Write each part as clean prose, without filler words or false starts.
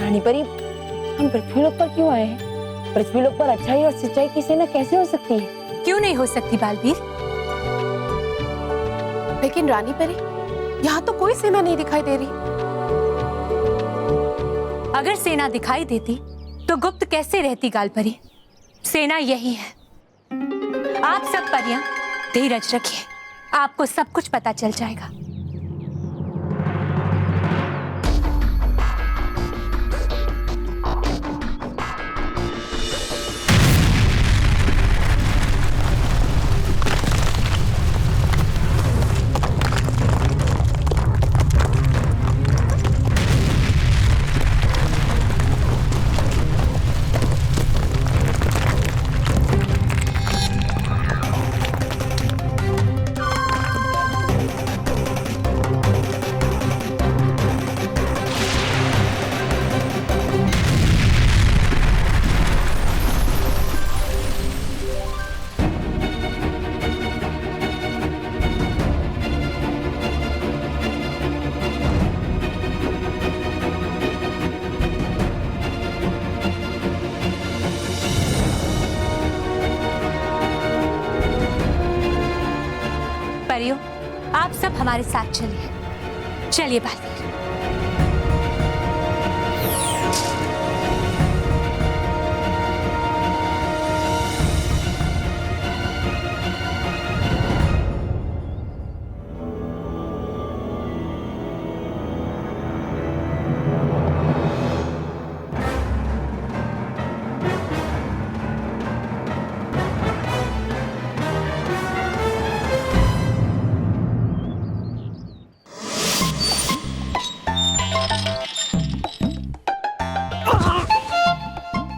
रानी परी, हम पृथ्वीलोक पर क्यों आए हैं? पृथ्वीलोक पर अच्छाई और सच्चाई की सेना कैसे हो सकती है? क्यों नहीं हो सकती बालवीर? लेकिन रानी परी, यहाँ तो कोई सेना नहीं दिखाई दे रही। अगर सेना दिखाई देती तो गुप्त कैसे रहती गालपरी? सेना यही है। आप सब परियां धीरज रखिए, आपको सब कुछ पता चल जाएगा। परियों, आप सब हमारे साथ चलिए। चलिए बालवीर।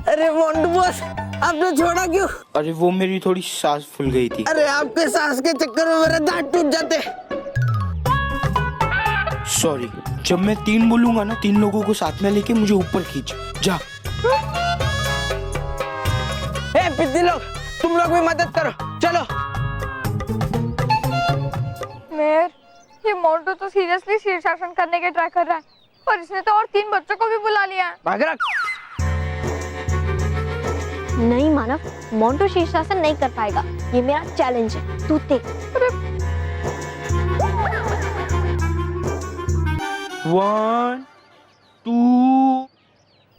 अरे मोंटू बॉस, आपने छोड़ा क्यों? अरे वो मेरी थोड़ी सांस फूल गई थी। अरे आपके सांस के चक्कर में मेरे दांत टूट जाते। सॉरी, जब मैं 3 बोलूंगा ना, 3 लोगों को साथ में लेके मुझे ऊपर खींच। जा। ए पिद्दी लोग, तुम लोग भी मदद करो, चलो। मेयर, ये मोंटू तो सीरियसली शीर्षासन करने के ट्राई कर रहा है और इसने तो और 3 बच्चों को भी बुला लिया है। भाग रख। नहीं मानव, मोंटू शीर्षासन नहीं कर पाएगा। ये मेरा चैलेंज है, तू देख। 1 2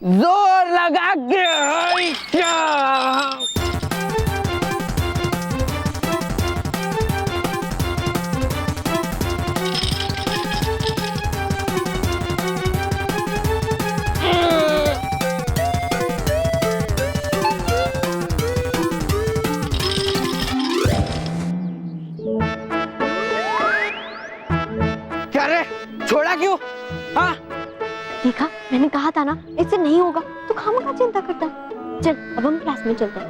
जोर लगा के क्या रे, छोड़ा क्यों? हाँ, देखा, मैंने कहा था ना, इससे नहीं होगा। तू खामखा चिंता करता है। चल, अब हम क्लास में चलते हैं।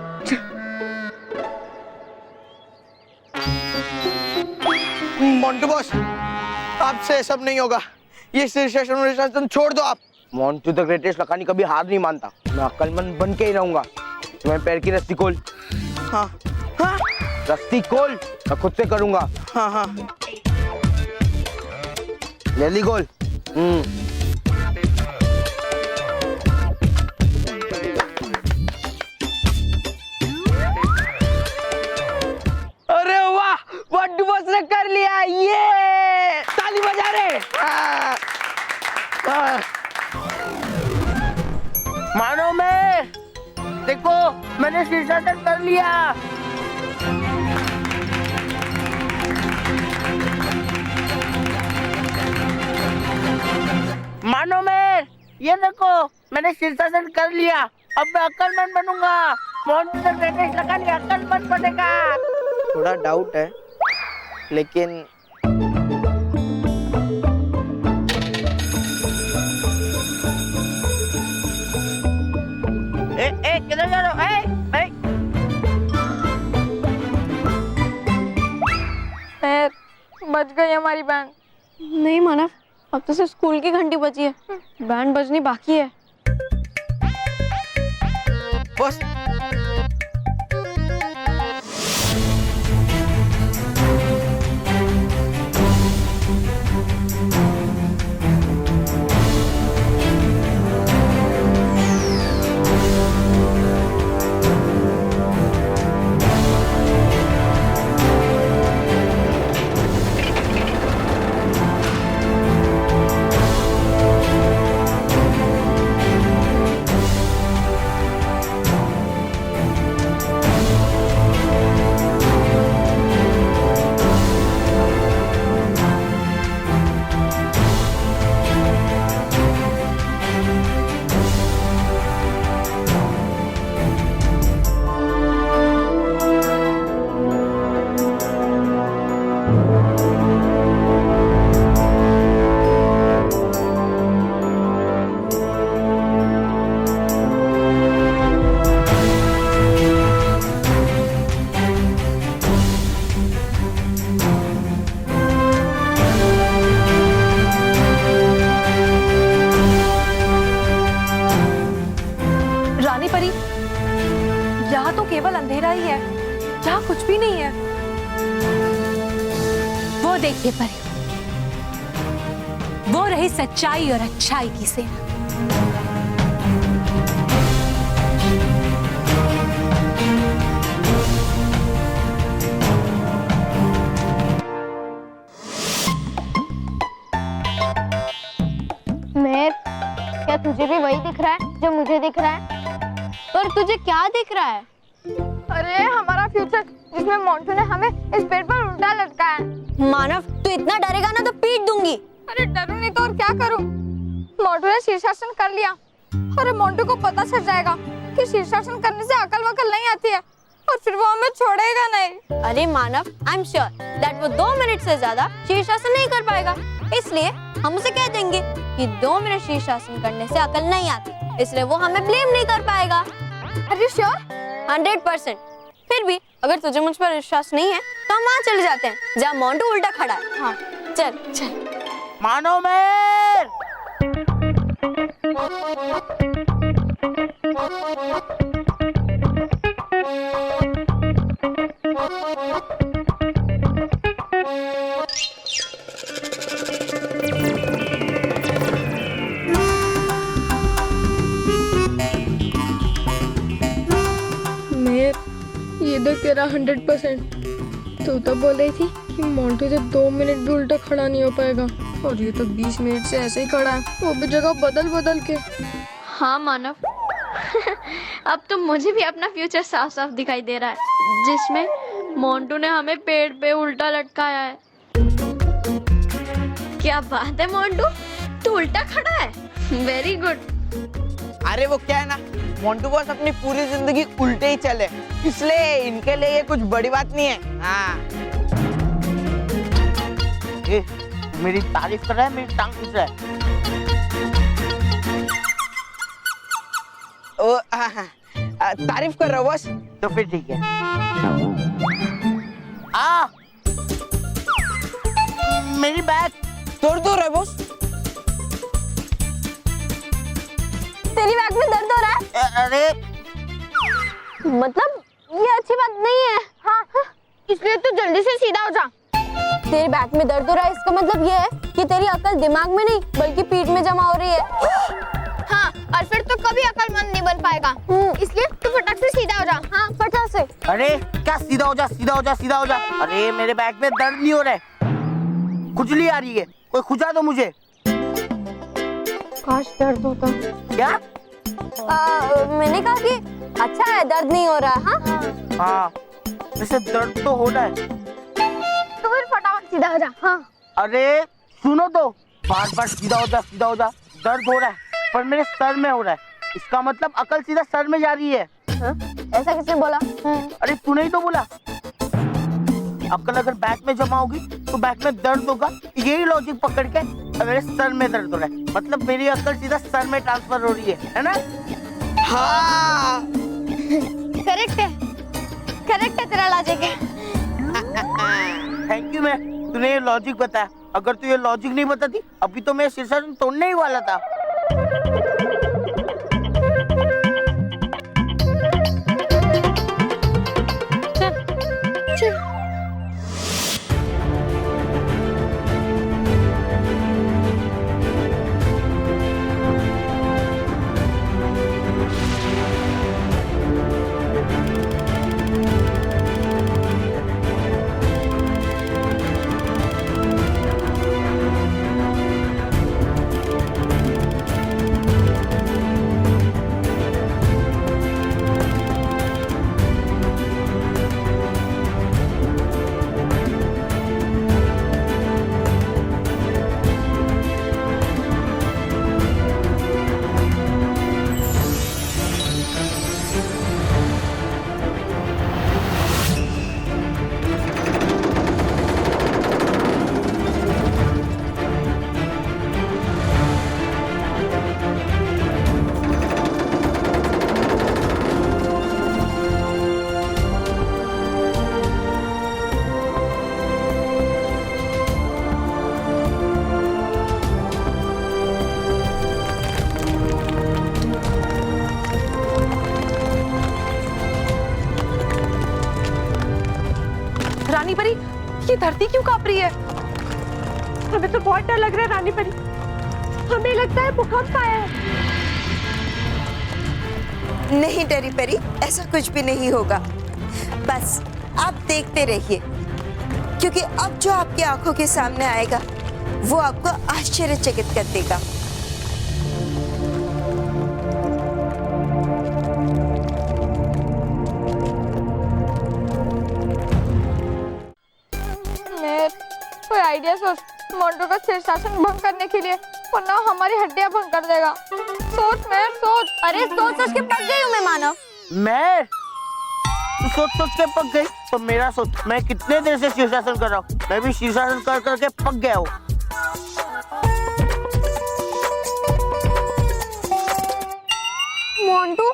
मोंटू बॉस, आपसे सब नहीं होगा। ये शीर्षासन छोड़ दो आप। मोंटू द ग्रेटेस्ट लखानी कभी हार नहीं मानता। मैं अक्लमंद बन के ही रहूंगा। तुम्हें पैर की रस्सी खोल। हाँ हाँ, रस्सी खोल, मैं खुद से करूंगा। हाँ हाँ, जल्दी खोल। अरे वाह, मोंटू बॉस ने कर लिया। ये ताली बजा रहे। मानो मैं, देखो मैंने शीर्षासन कर लिया। मानो मैं, ये देखो मैंने शीर्षासन कर लिया। अब मैं अक्लमंद बनूंगा। मोंटू द ग्रेटेस्ट लखानी अक्लमंद बनेगा। थोड़ा डाउट है, लेकिन किधर जा रहे हो? मेयर, बच गई हमारी बैंड। नहीं मानव, अब तो सिर्फ स्कूल की घंटी बची है। बैंड बजनी बाकी है। बस यहाँ तो केवल अंधेरा ही है, यहाँ कुछ भी नहीं है। वो देखिए परी, वो रही सच्चाई और अच्छाई की सेना। मेहर, क्या तुझे भी वही दिख रहा है जो मुझे दिख रहा है? पर तुझे क्या दिख रहा है? अरे हमारा फ्यूचर, जिसमें मोंटू ने हमें इस पेड़ पर उल्टा लटकाया है। मानव, तू इतना डरेगा ना तो पीट दूंगी। अरे डरूं नहीं तो और क्या करूं? मोंटू ने शीर्षासन कर लिया और मोंटू को पता चल जाएगा कि शीर्षासन करने से अकल वकल नहीं आती है और फिर वो हमें छोड़ेगा नहीं। अरे मानव, आई एम श्योर दैट वो 2 मिनट से ज्यादा शीर्षासन नहीं कर पाएगा, इसलिए हम उसे कह देंगे कि 2 मिनट शीर्षासन करने से अकल नहीं आती, इसलिए वो हमें ब्लेम नहीं कर पाएगा। Are you sure? 100%। फिर भी अगर तुझे मुझ पर विश्वास नहीं है तो हम वहाँ चले जाते हैं जहाँ मोंटू उल्टा खड़ा है। हाँ चल चल। मानो मेर। मेर, ये देख तेरा 100%। तू तो बोल रही थी कि मोंटू से 2 मिनट भी उल्टा खड़ा नहीं हो पाएगा और ये तो 20 मिनट से ऐसे ही खड़ा है, वो भी जगह बदल बदल के। हाँ मानव, अब तो मुझे भी अपना फ्यूचर साफ साफ दिखाई दे रहा है, जिसमें मोंटू ने हमें पेड़ पे उल्टा लटकाया है। क्या बात है मोंटू, तू उल्टा खड़ा है, वेरी गुड। अरे वो क्या है ना, मोंटू बॉस अपनी पूरी जिंदगी उल्टे ही चले, इसलिए इनके लिए ये कुछ बड़ी बात नहीं है। हाँ। ए, मेरी तारीफ कर रहा है, मेरी टांग खींच रहा है। ओ, तारीफ कर रहा हूँ बस, तो फिर ठीक है। मेरी बैग तोड़ दो रहा है बॉस। तेरी बैग में दर्द हो रहा है? अरे मतलब ये अच्छी बात नहीं है। हाँ, इसलिए तू जल्दी से सीधा हो जा। तेरे बैक में दर्द हो रहा है, इसका मतलब ये है कि तेरी अकल दिमाग में नहीं बल्कि पीठ में जमा हो रही है। हाँ, और फिर तो कभी अकलमंद नहीं बन पाएगा, इसलिए तू फटाक से सीधा हो जा। हाँ फटाक से। अरे क्या सीधा हो जा, सीधा हो जा, सीधा हो जा। अरे मेरे बैक में दर्द नहीं हो रहा है, खुजली आ रही है, कोई खुजा दो मुझे। काश दर्द होता। क्या? मैंने कहा कि अच्छा है दर्द नहीं हो रहा। हाँ हाँ, वैसे दर्द तो हो रहा है। तो फिर फटाफट सीधा हो जा। हाँ। अरे सुनो तो, बार बार सीधा हो जा, सीधा हो जा। दर्द हो रहा है पर मेरे सर में हो रहा है, इसका मतलब अकल सीधा सर में जा रही है। ऐसा किसने बोला? अरे तूने ही तो बोला, अकल अगर बैक में जमा होगी तो बैक में दर्द होगा, यही लॉजिक पकड़ के मेरे सर में दर्द हो रहा है, मतलब मेरी अकल सीधा सर में ट्रांसफर हो रही है ना? हाँ करेक्ट है तेरा लॉजिक है। Thank you. मैं तूने ये लॉजिक बताया, अगर तू ये लॉजिक नहीं बताती अभी तो मैं शीर्षासन तोड़ने ही वाला था। धरती क्यों कांप रही है? हमें तो बहुत डर लग रहा है रानी परी। हमें लगता है भूकंप आया है। नहीं टेरी पेरी, ऐसा कुछ भी नहीं होगा। बस आप देखते रहिए, क्योंकि अब जो आपकी आंखों के सामने आएगा वो आपको आश्चर्यचकित कर देगा। मैं कोई आइडिया सोच मोंटू का शीर्षासन भंग करने के लिए, वरना हमारी हड्डियां भंग कर देगा। सोच मैं सोच। अरे सोच सोच के पक गई हूँ मैं मानव। मैं तू सोच सोच के पक गई तो मेरा सोच, मैं कितने देर से शीर्षासन कर रहा हूँ, मैं भी शीर्षासन कर करके पक गया हूँ। मोंटू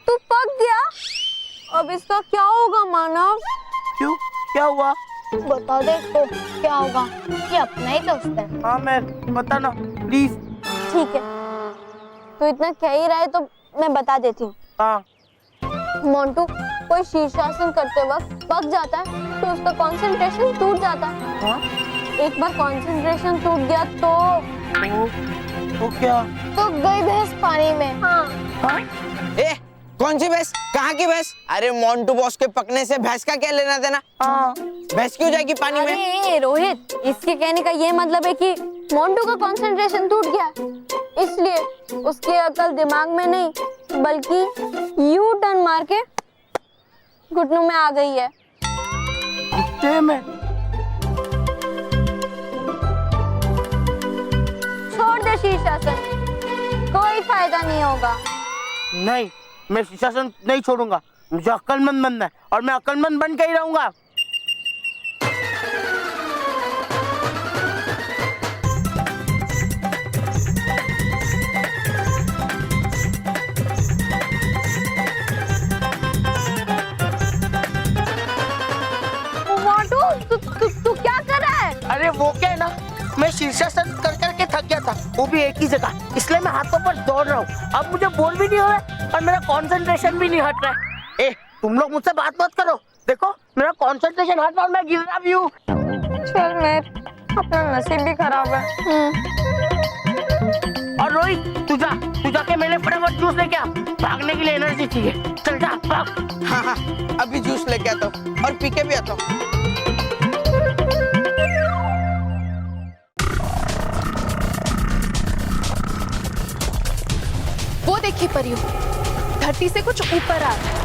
तू पक गया? अब इसका क्या होगा मानव? क्यों, क्या हुआ? बता दे तो क्या होगा? ये अपना ही दोस्त है। हाँ मैं, बता ना प्लीज। ठीक है, तू इतना कह ही रहा है तो मैं बता देती हूँ। हाँ। मोंटू कोई शीर्षासन करते वक्त पक जाता है तो उसका कंसंट्रेशन टूट जाता है। हाँ? एक बार कंसंट्रेशन टूट गया तो क्या? तो गई भैंस पानी में। हाँ। हाँ? ए, कौन सी भैंस? कहाँ की भैंस? अरे मोंटू बॉस के पकने से भैंस का क्या लेना देना? हाँ। भैंस क्यों जाएगी पानी में? अरे रोहित, इसके कहने का ये मतलब है कि मोंटू का कंसंट्रेशन टूट गया, इसलिए उसकी अकल दिमाग में नहीं बल्कि यू टर्न मार के घुटनों में आ गई है। घुटने में? छोड़ दे शीर्षासन, कोई फायदा नहीं होगा। नहीं, मैं शीर्षासन नहीं छोड़ूंगा। मुझे अक्लमंद बनना है और मैं अक्लमंद बन के ही रहूंगा। तू क्या कर रहा है? अरे वो क्या है ना, मैं शीर्षासन कर करके थक गया था, वो भी एक ही जगह, इसलिए मैं हाथों पर दौड़ रहा हूँ। अब मुझे बोल भी नहीं हो रहा है और मेरा कंसंट्रेशन भी नहीं हट रहा है। ए, तुम लोग मुझसे बात मत करो, देखो मेरा कंसंट्रेशन हट रहा और मैं गिर रहा भी हूँ। चल मैं, अपना नसीब भी खराब है। और रोहित तू जाके मेरे फटाफट जूस लेके आ, भागने के लिए एनर्जी चाहिए। चल जा भाग। हाँ हाँ, अभी जूस लेके आता हूँ और पी के भी आता हूँ। वो देखिए परियों, धरती से कुछ ऊपर आ रहा है।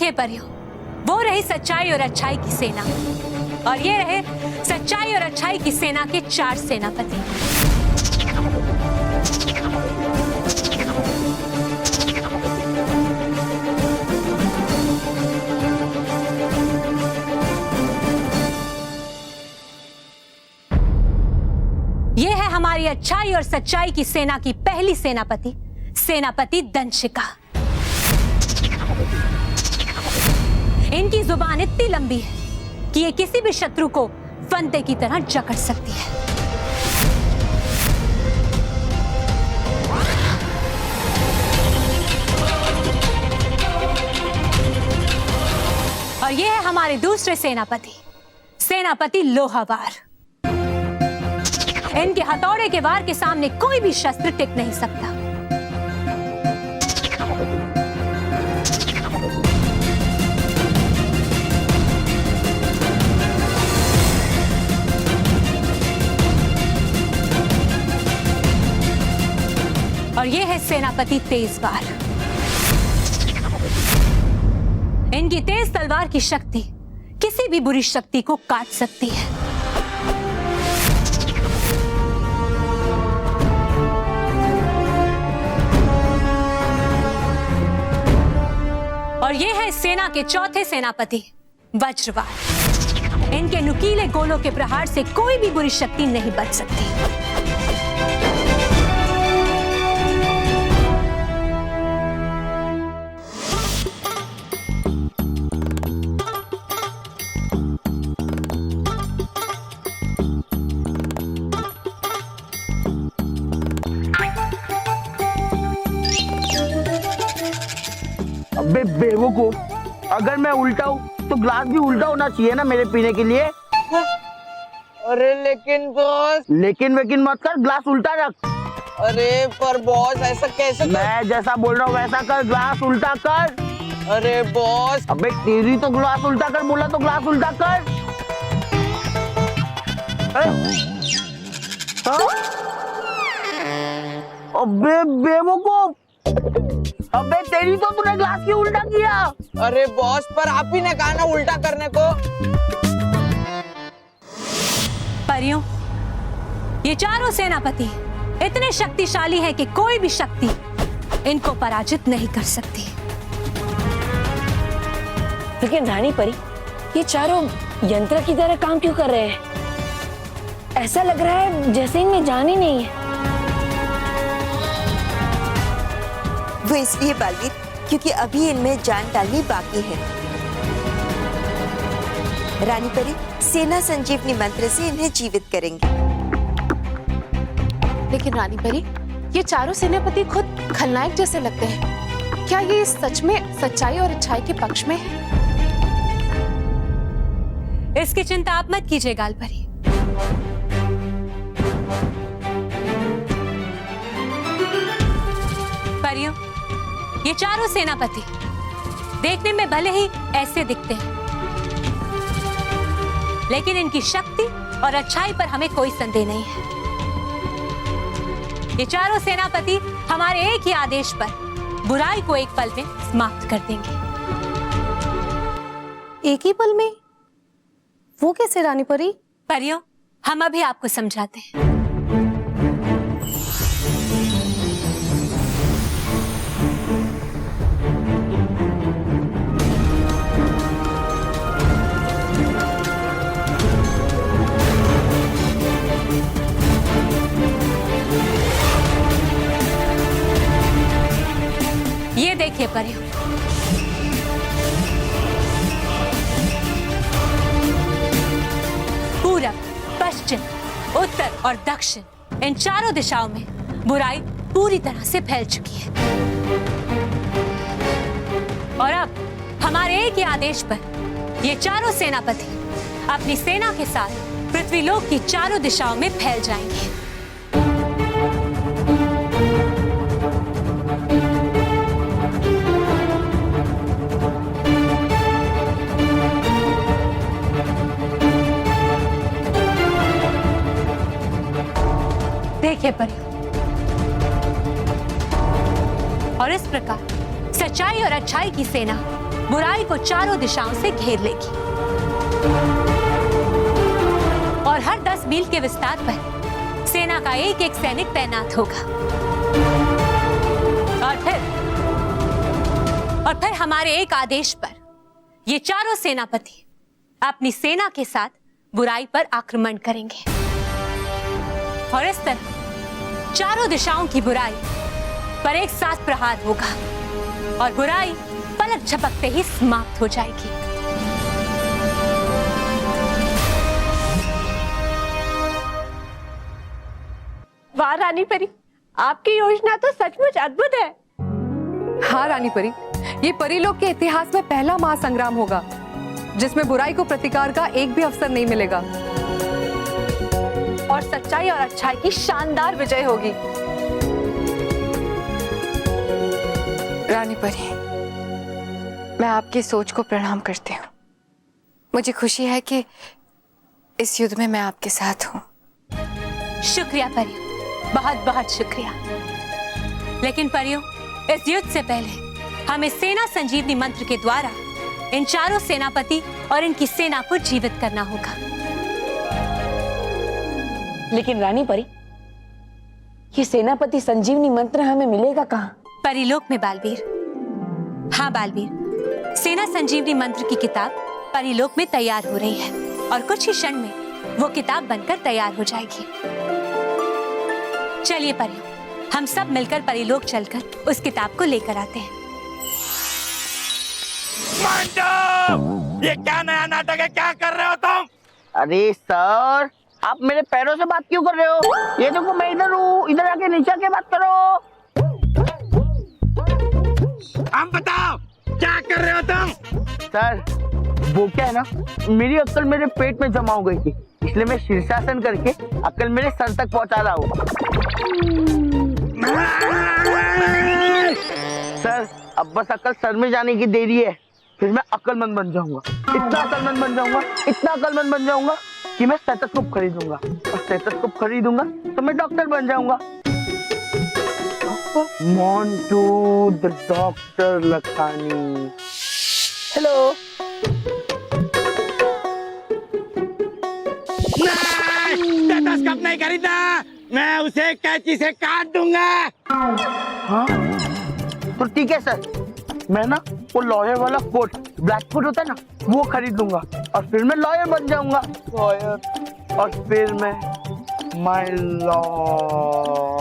देखिए परियों, वो रही सच्चाई और अच्छाई की सेना, और ये रहे सच्चाई और अच्छाई की सेना के 4 सेनापति। ये है हमारी अच्छाई और सच्चाई की सेना की पहली सेनापति, सेनापति दंशिका। इनकी जुबान इतनी लंबी है कि ये किसी भी शत्रु को फंदे की तरह जकड़ सकती है। और ये है हमारे दूसरे सेनापति, सेनापति लोहावार। इनके हथौड़े के वार के सामने कोई भी शस्त्र टिक नहीं सकता। और ये है सेनापति तेजवार। इनकी तेज तलवार की शक्ति किसी भी बुरी शक्ति को काट सकती है। और ये है सेना के चौथे सेनापति वज्रवार। इनके नुकीले गोलों के प्रहार से कोई भी बुरी शक्ति नहीं बच सकती। अबे बेवकूफ, अगर मैं उल्टा हूँ तो ग्लास भी उल्टा होना चाहिए ना मेरे पीने के लिए। अरे लेकिन बॉस। लेकिन वेकिन मत कर, ग्लास उल्टा रख। अरे पर बॉस ऐसा कैसे मैं जैसा बोल रहा हूँ वैसा कर, ग्लास उल्टा कर। अरे बॉस। अबे तेरी तो ग्लास उल्टा कर बोला तो ग्लास उल्टा कर। अबे बेवकूफ, अबे तेरी तो तूने ग्लास क्यों उल्टा किया? अरे बॉस पर आप ही ने कहा ना उल्टा करने को। परियों, ये चारों सेनापति इतने शक्तिशाली हैं कि कोई भी शक्ति इनको पराजित नहीं कर सकती। लेकिन रानी परी, ये चारों यंत्र की तरह काम क्यों कर रहे हैं? ऐसा लग रहा है जैसे इनमें जान ही नहीं है। वो इसलिए बालवीर क्योंकि अभी इनमें जान डालनी बाकी है। रानी परी सेना संजीवनी मंत्र से इन्हें जीवित करेंगे। लेकिन रानी परी, ये चारों सेनापति खुद खलनायक जैसे लगते हैं। क्या ये सच में सच्चाई और अच्छाई के पक्ष में है? इसकी चिंता आप मत कीजिए गालपरी। परियों, ये चारों सेनापति देखने में भले ही ऐसे दिखते हैं, लेकिन इनकी शक्ति और अच्छाई पर हमें कोई संदेह नहीं है। ये चारों सेनापति हमारे एक ही आदेश पर बुराई को एक पल में समाप्त कर देंगे। एक ही पल में? वो कैसे रानी परी? परियों, हम अभी आपको समझाते हैं। ये देखिए परियों, पूरब, पश्चिम, उत्तर और दक्षिण इन चारों दिशाओं में बुराई पूरी तरह से फैल चुकी है। और अब हमारे एक ही आदेश पर ये चारों सेनापति अपनी सेना के साथ पृथ्वीलोक की चारों दिशाओं में फैल जाएंगे। देखिए परियों, और इस प्रकार सच्चाई और अच्छाई की सेना बुराई को चारों दिशाओं से घेर लेगी और हर 10 मील के विस्तार पर सेना का एक एक सैनिक तैनात होगा। और फिर हमारे एक आदेश पर ये चारों सेनापति अपनी सेना के साथ बुराई पर आक्रमण करेंगे और इस तरह चारों दिशाओं की बुराई पर एक साथ प्रहार होगा और बुराई पलक झपकते ही समाप्त हो जाएगी। वाह रानी परी, आपकी योजना तो सचमुच अद्भुत है। हाँ रानी परी, ये परीलोक के इतिहास में पहला महासंग्राम होगा जिसमें बुराई को प्रतिकार का एक भी अवसर नहीं मिलेगा और सच्चाई और अच्छाई की शानदार विजय होगी। रानी परी, मैं आपकी सोच को प्रणाम करती हूँ। मुझे खुशी है कि इस युद्ध में मैं आपके साथ हूँ। शुक्रिया परियों, बहुत बहुत शुक्रिया। लेकिन परियों, इस युद्ध से पहले हमें सेना संजीवनी मंत्र के द्वारा इन चारों सेनापति और इनकी सेना को जीवित करना होगा। लेकिन रानी परी, ये सेनापति संजीवनी मंत्र हमें मिलेगा कहाँ? परिलोक में बालवीर। हाँ बालवीर, सेना संजीवनी मंत्र की किताब परिलोक में तैयार हो रही है और कुछ ही क्षण में वो किताब बनकर तैयार हो जाएगी। चलिए परियों, हम सब मिलकर परिलोक चलकर उस किताब को लेकर आते हैं। ये क्या नया नाटक है? क्या कर रहे हो तुम? अरे सर, आप मेरे पैरों से बात क्यों कर रहे हो? ये देखो मैं इधर हूँ, इधर आके नीचे आके बात करो। हम बताओ क्या कर रहे हो तुम? सर, वो क्या है ना, मेरी अक्ल मेरे पेट में जमा हो गई थी, इसलिए मैं शीर्षासन करके अक्ल मेरे सर तक पहुंचा रहा हूँ। सर, अब बस अक्ल सर में जाने की देरी है, फिर मैं अक्लमंद बन जाऊंगा। इतना अक्लमंद बन जाऊंगा, इतना अक्लमंद बन जाऊंगा कि मैं स्टेथोस्कोप खरीदूंगा और स्टेथोस्कोप खरीदूंगा तो मैं डॉक्टर बन जाऊंगा। Montu the doctor Lakhani. Hello. Stethoscope नहीं खरीदना, मैं उसे कैंची से काट दूंगा। हाँ? तो ठीक है सर, मैं ना वो लॉयर वाला कोट, ब्लैक कोट होता है ना, वो खरीद लूंगा और फिर मैं लॉयर बन जाऊंगा। लॉयर, और फिर मैं माय लॉर्ड।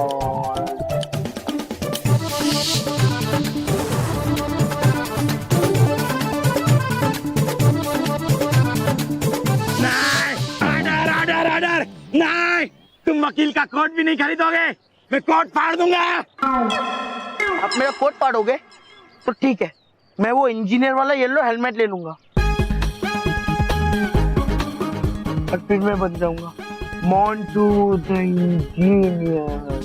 ऑर्डर, नहीं, तुम वकील का कोट भी नहीं खरीदोगे, मैं कोट फाड़ दूंगा। आप मेरा कोट फाड़ोगे तो ठीक है, मैं वो इंजीनियर वाला येलो हेलमेट ले लूंगा और फिर मैं बन जाऊंगा मोंटू द इंजीनियर।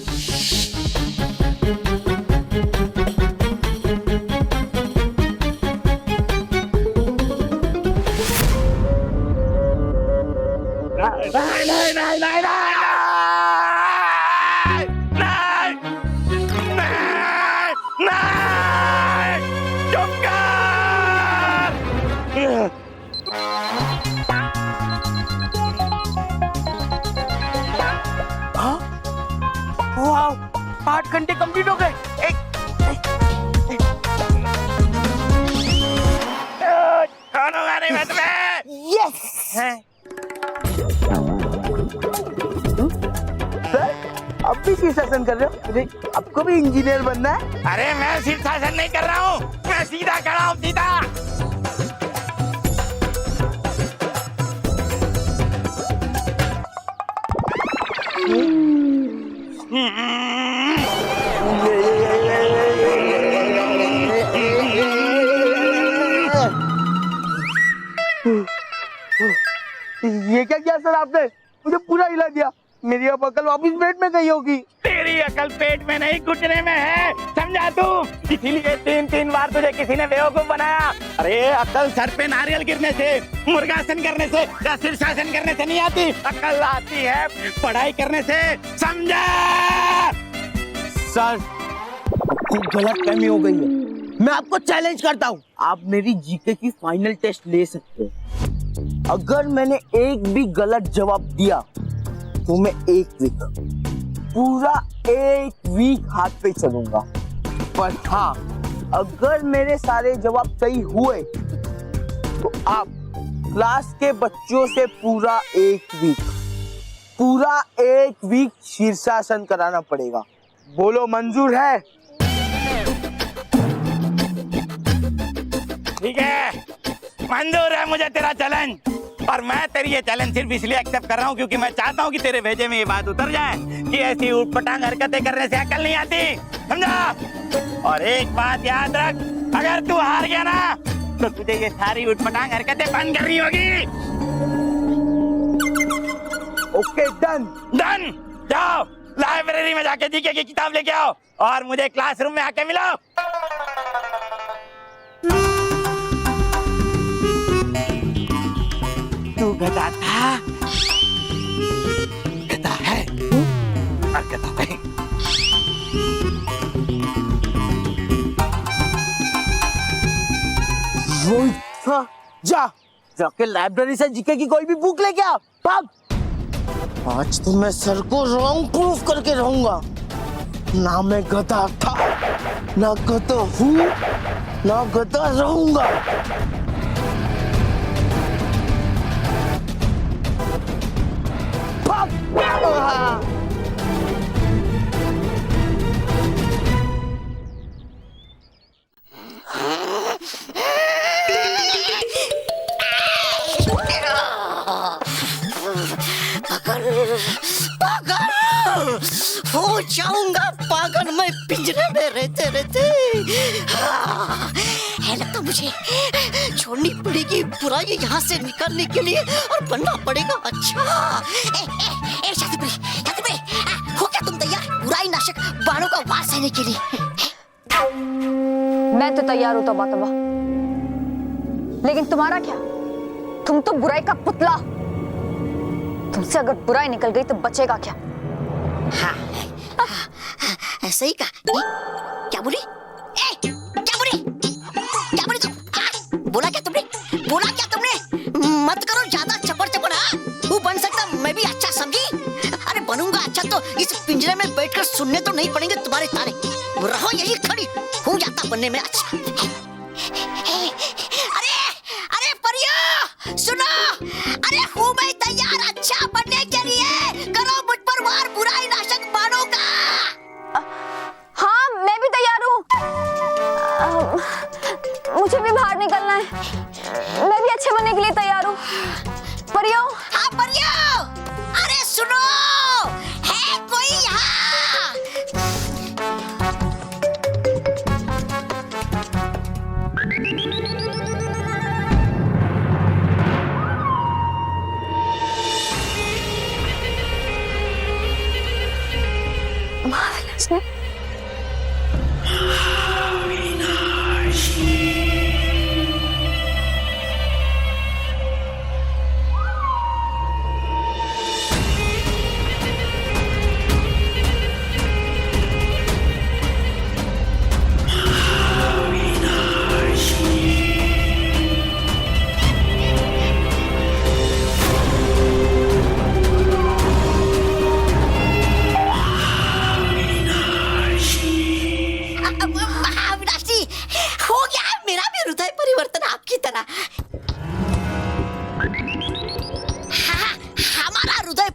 वाह, 8 घंटे कंप्लीट हो गए। खाना खाने में तुम्हें यस है। सर, अब भी शीर्षासन कर रहे हो? अरे, आपको भी इंजीनियर बनना है? अरे मैं शीर्षासन नहीं कर रहा हूँ, मैं सीधा खड़ा हूँ, सीधा। ये क्या किया सर आपने? मुझे पूरा हिला दिया। मेरी अब अकल वापिस पेट में गई होगी। तेरी अकल पेट में नहीं, घुटने में है, समझा तू? इसीलिए 3-3 बार तुझे किसी ने बेवकूफ बनाया। अरे अकल सर पे नारियल गिरने से, मुर्गासन करने से या शीर्षासन करने से नहीं आती, अकल आती है पढ़ाई करने से, समझा? सर, खूब गलत फहमी हो गई है। मैं आपको चैलेंज करता हूँ, आप मेरी जीके की फाइनल टेस्ट ले सकते हो। अगर मैंने एक भी गलत जवाब दिया तो मैं पूरा एक वीक हाथ पे चलूंगा। पर हाँ, अगर मेरे सारे जवाब सही हुए तो आप क्लास के बच्चों से पूरा एक वीक शीर्षासन कराना पड़ेगा। बोलो मंजूर है? ठीक है, मंजूर है मुझे तेरा चैलेंज। और मैं तेरी ये चैलेंज सिर्फ इसलिए एक्सेप्ट कर रहा हूँ क्योंकि मैं चाहता हूँ कि तेरे भेजे में ये बात उतर जाए कि ऐसी उटपटांग हरकतें करने से अकल नहीं आती, समझा? और एक बात याद रख, अगर तू हार गया ना तो तुझे ये सारी उटपटांग हरकतें बंद करनी होगी। Okay, done. जाओ लाइब्रेरी में जाके जीके की किताब लेके आओ और मुझे क्लासरूम में आके मिलो। तू गधा था, गधा है और गधा नहीं। रोहित, जाके लाइब्रेरी से जीके की कोई भी बुक लेके आ। भाग। आज तो मैं सर को रॉन्ग प्रूफ करके रहूंगा। ना मैं गधा था, ना गधा हूँ, ना गधा रहूंगा। हो जाऊंगा पागल मैं पिंजरे में रहते रहते। है लगता मुझे छोड़नी पड़ेगी बुराई यहाँ से निकालने के लिए और बनना पड़ेगा अच्छा। शास्त्री, हो क्या तुम तैयार बुराई नाशक बाणों का वार सहने के लिए? मैं तो तैयार हूँ तौबा तौबा, लेकिन तुम्हारा क्या? तुम तो बुराई का पुतला। तुमसे अगर बुराई निकल गई तो बचेगा क्या? हाँ, ऐसा ही कहा। क्या बोली? क्या बोली तुम? बोला क्या तुमने? मत करो ज्यादा चपर। हाँ, वो बन सकता मैं भी अच्छा समझी। अरे बनूंगा अच्छा तो इस पिंजरे में बैठकर सुनने तो नहीं पड़ेंगे तुम्हारे ताने। रहो यही खड़ी, हो जाता बनने में अच्छा। अरे परियो सुनो, अरे हूँ मैं तैयार अच्छा बनने के लिए। करो मुझ पर वार बुराई नाशक बाणों का। हाँ, मैं भी तैयार हूँ। मुझे भी बाहर निकलना है। मैं भी अच्छे बनने के लिए तैयार हूँ। परियो। हाँ परियो, अरे सुनो, है कोई यहाँ? महाविनाश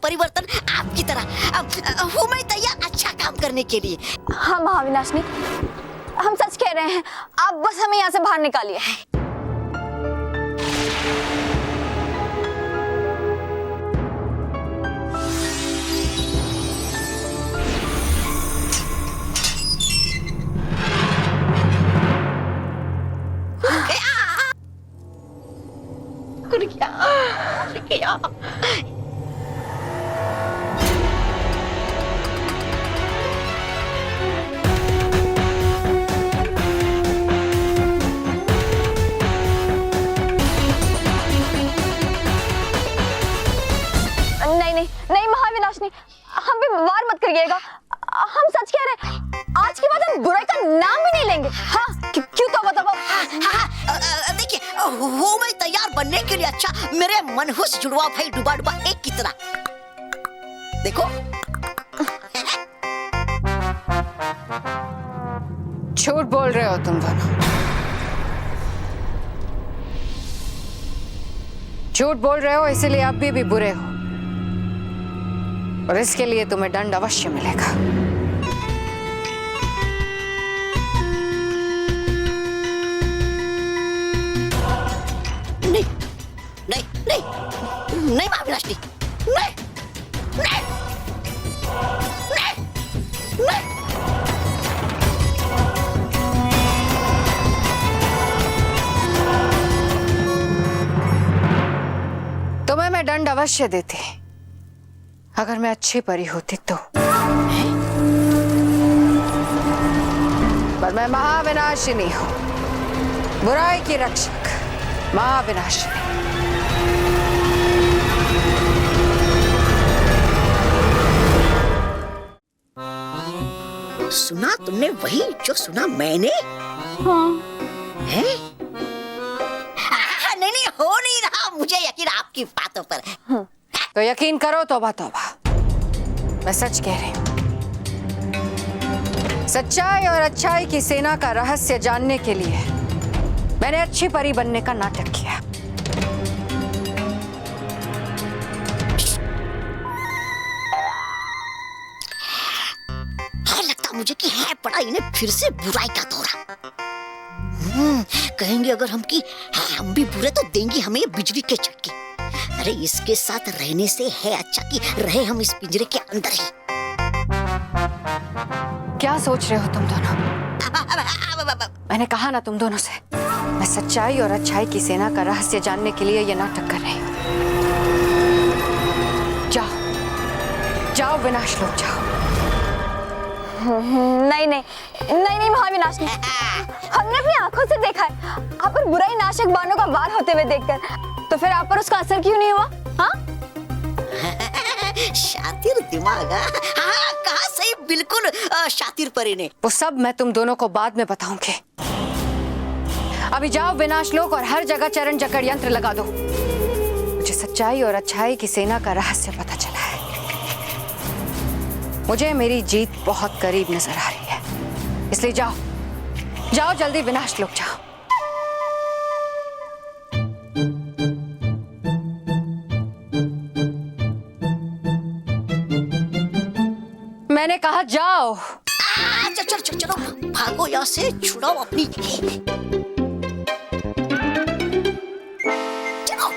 परिवर्तन आपकी तरह हूँ मैं तैयार अच्छा काम करने के लिए। हाँ महाविनाशनी, हम सच कह रहे हैं, आप बस हमें यहाँ से बाहर निकालिए। नहीं महाविनाशनी, हम पे वार मत करिएगा। हम सच कह रहे हैं, आज के बाद हम बुराई का नाम भी नहीं लेंगे। हाँ क्यों तो बताओ। देखिए वो मैं तैयार बनने के लिए। अच्छा मेरे मनहूस जुड़वा भाई डुबा डुबा एक की तरह। देखो झूठ बोल रहे हो तुम दोनों, झूठ बोल रहे हो, इसीलिए आप भी बुरे हो और इसके लिए तुम्हें दंड अवश्य मिलेगा। नहीं नहीं नहीं नहीं महाविनाशनी, नहीं नहीं नहीं नहीं। तुम्हें मैं दंड अवश्य देती अगर मैं अच्छी परी होती तो, पर मैं महाविनाशिनी हूं, बुराई की रक्षक महाविनाशिनी। सुना तुमने वही जो सुना मैंने? हाँ। है? नहीं नहीं हो नहीं रहा मुझे यकीन आपकी बातों पर। तो यकीन करो तौबा तौबा, मैं सच कह रही हूं। सच्चाई और अच्छाई की सेना का रहस्य जानने के लिए मैंने अच्छी परी बनने का नाटक किया। लगता मुझे कि है पड़ा इन्हें फिर से बुराई का दौरा। कहेंगे अगर हम भी बुरे तो देंगी हमें बिजली के झटके। अरे इसके साथ रहने से है अच्छा कि रहे हम इस पिंजरे के अंदर ही। क्या सोच रहे हो तुम दोनों? मैंने कहा ना तुम दोनों से, मैं सच्चाई और अच्छाई की सेना का रहस्य जानने के लिए ये नाटक कर रही हूँ। जाओ जाओ विनाश लोग जाओ। नहीं नहीं नहीं नहीं महाविनाशनी, हमने अपनी आंखों से देखा है आप पर बुराई नाशक बाणों का वार होते हुए देखकर, तो फिर आप पर उसका असर क्यों नहीं हुआ? हाँ शातिर दिमाग। हाँ कहा सही, बिल्कुल शातिर परी ने। वो सब मैं तुम दोनों को बाद में बताऊंगी। अभी जाओ विनाश लोक और हर जगह चरण चक्र यंत्र लगा दो। मुझे सच्चाई और अच्छाई की सेना का रहस्य पता चला है। मुझे मेरी जीत बहुत करीब नजर आ रही है, इसलिए जाओ जाओ जल्दी विनाश लोक जाओ। मैंने कहा जाओ। चलो चलो चलो भागो यहाँ से, छुड़ाओ अपनी। चलो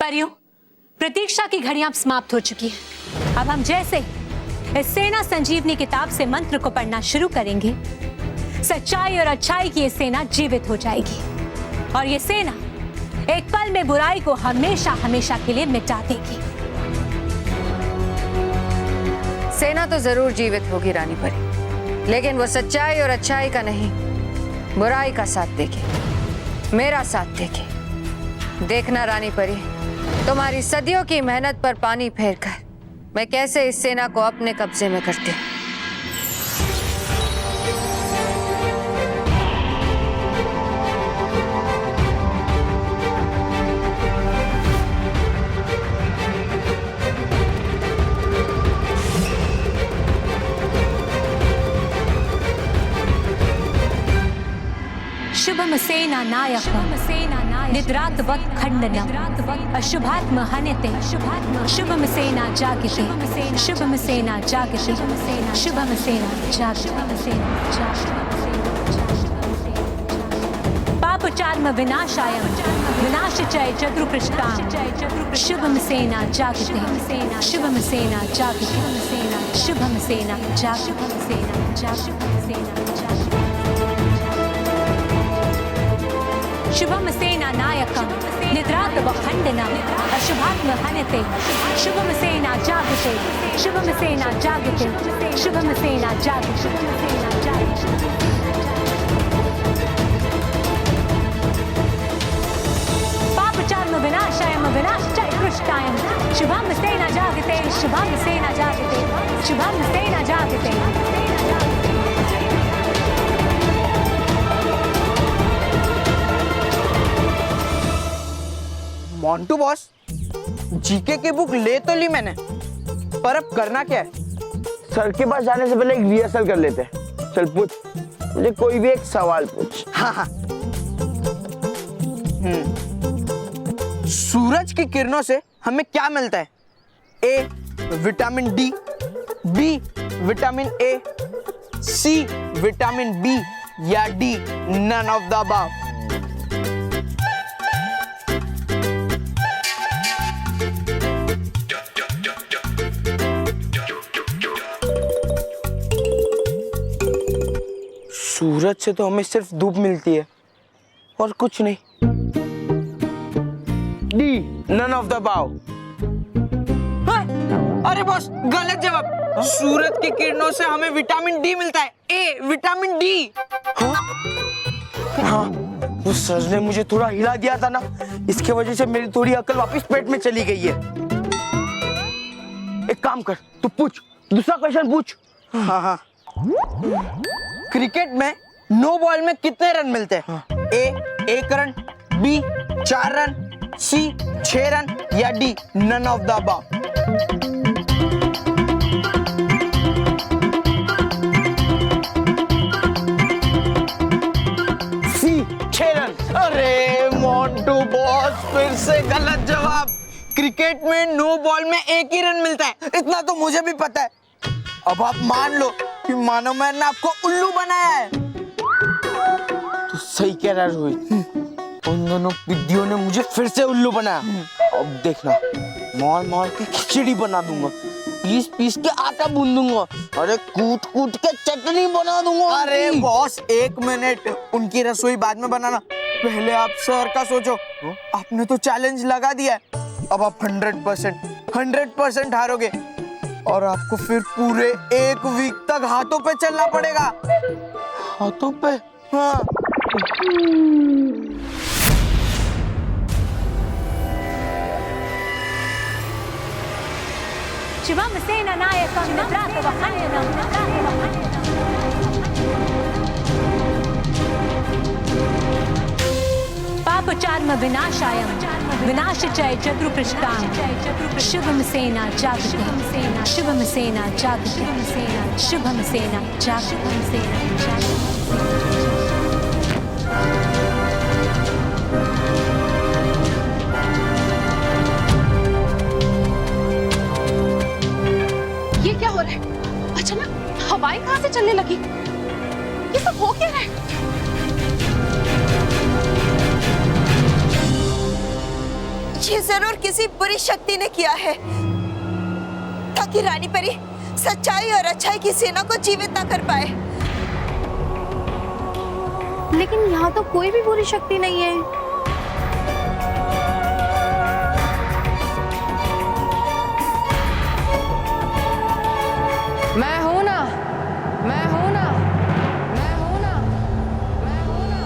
परियों, प्रतीक्षा की घड़ियां समाप्त हो चुकी है। अब हम जैसे इस सेना संजीवनी किताब से मंत्र को पढ़ना शुरू करेंगे, सच्चाई और अच्छाई की ये सेना जीवित हो जाएगी और ये सेना एक पल में बुराई को हमेशा हमेशा के लिए मिटा देगी। सेना तो जरूर जीवित होगी रानी परी, लेकिन वो सच्चाई और अच्छाई का नहीं, बुराई का साथ देगी, मेरा साथ देगी। देखना रानी परी, तुम्हारी सदियों की मेहनत पर पानी फेरकर मैं कैसे इस सेना को अपने कब्जे में करती हूँ। शुभम सेना नायक निद्रात्वक खंडनम अशुभात्म हन्यते शुभम सेना जागिते शुभम सेना जागिते शुभम सेना जागिते पापचार्म विनाशाय विनाशचय चतुर्कृष्टां शुभम सेना जागिते शुभम सेना जागिते शुभम सेना जागिते शुभम सेना नायकम निद्रात्व खंडनम अशुभात्म हन्यते शुभम सेना जागते शुभम सेना जागते शुभम सेना जागते शुभम सेना जागते, शुभम सेना जागते। मोंटू बॉस, जीके की बुक ले तो ली मैंने, पर अब करना क्या है? सर के पास जाने से पहले एक रिहर्सल कर लेते हैं। चल पूछ, मुझे कोई भी एक सवाल पूछ। हाँ। सूरज की किरणों से हमें क्या मिलता है? A vitamin D, B vitamin A, C vitamin B या D none of the above? सूरज से तो हमें सिर्फ धूप मिलती है और कुछ नहीं। D none of the above. अरे बॉस, गलत जवाब। सूरज की किरणों से हमें विटामिन डी मिलता है, ए विटामिन डी। हाँ, वो सर ने मुझे थोड़ा हिला दिया था ना, इसके वजह से मेरी थोड़ी अकल वापस पेट में चली गई है। एक काम कर, तू पूछ, दूसरा क्वेश्चन पूछ। हाँ। क्रिकेट में नो बॉल में कितने रन मिलते हैं? A 1 run, B 4 run, C 6 run या D none of the above? C 6 run. अरे मोंटू बॉस, फिर से गलत जवाब। क्रिकेट में नो बॉल में 1 ही रन मिलता है, इतना तो मुझे भी पता है। अब आप मान लो कि मानो मैंने आपको उल्लू बनाया है। तू सही कह रहा है रोहित, उन दोनों पिद्दियों ने मुझे फिर से उल्लू बनाया। अब देखना, मार मार के खिचड़ी बना दूंगा, पीस पीस के आटा भून दूंगा, अरे कूट कूट के चटनी बना दूंगा। अरे बॉस, 1 मिनट, उनकी रसोई बाद में बनाना, पहले आप सर का सोचो। आपने तो चैलेंज लगा दिया है, अब आप 100% हारोगे और आपको फिर पूरे 1 वीक तक हाथों पे चलना पड़ेगा। हाथों पे? हाँ। शिवम सेना नायकं निद्रातवहन्यनं। पापचार्म विनाशायं विनाशचय चतुर्पृष्ठां शुभम सेना जागते, शुभम सेना जागते, शुभम सेना जागते। ये क्या हो रहा है? अचानक हवाएं कहाँ से चलने लगी? ये सब हो क्या रहा है? ये जरूर किसी बुरी शक्ति ने किया है ताकि रानी परी सच्चाई और अच्छाई की सेना को जीवित ना कर पाए। लेकिन यहाँ तो कोई भी बुरी शक्ति नहीं है। मैं हूं ना, मैं हूं ना, मैं हूं ना, मैं हूं ना।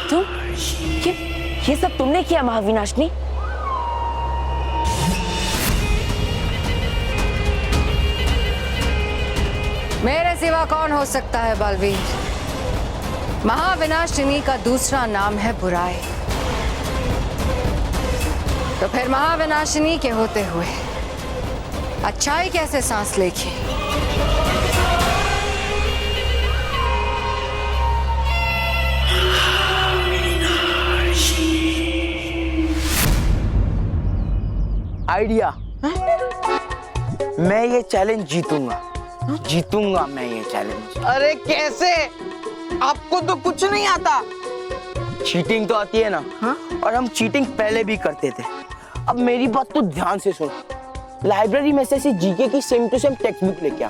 तुम ये सब तुमने किया महाविनाशनी? मेरे सिवा कौन हो सकता है बलवीर? महाविनाशिनी का दूसरा नाम है बुराई। तो फिर महाविनाशिनी के होते हुए अच्छाई कैसे सांस लेगी? आइडिया, मैं ये चैलेंज जीतूंगा, जीतूंगा मैं ये चैलेंज। अरे कैसे? आपको तो कुछ नहीं आता। चीटिंग तो आती है ना। और हम चीटिंग पहले भी करते थे। अब मेरी बात तो ध्यान से सुन, लाइब्रेरी में से जीके की same to same textbook लेके आ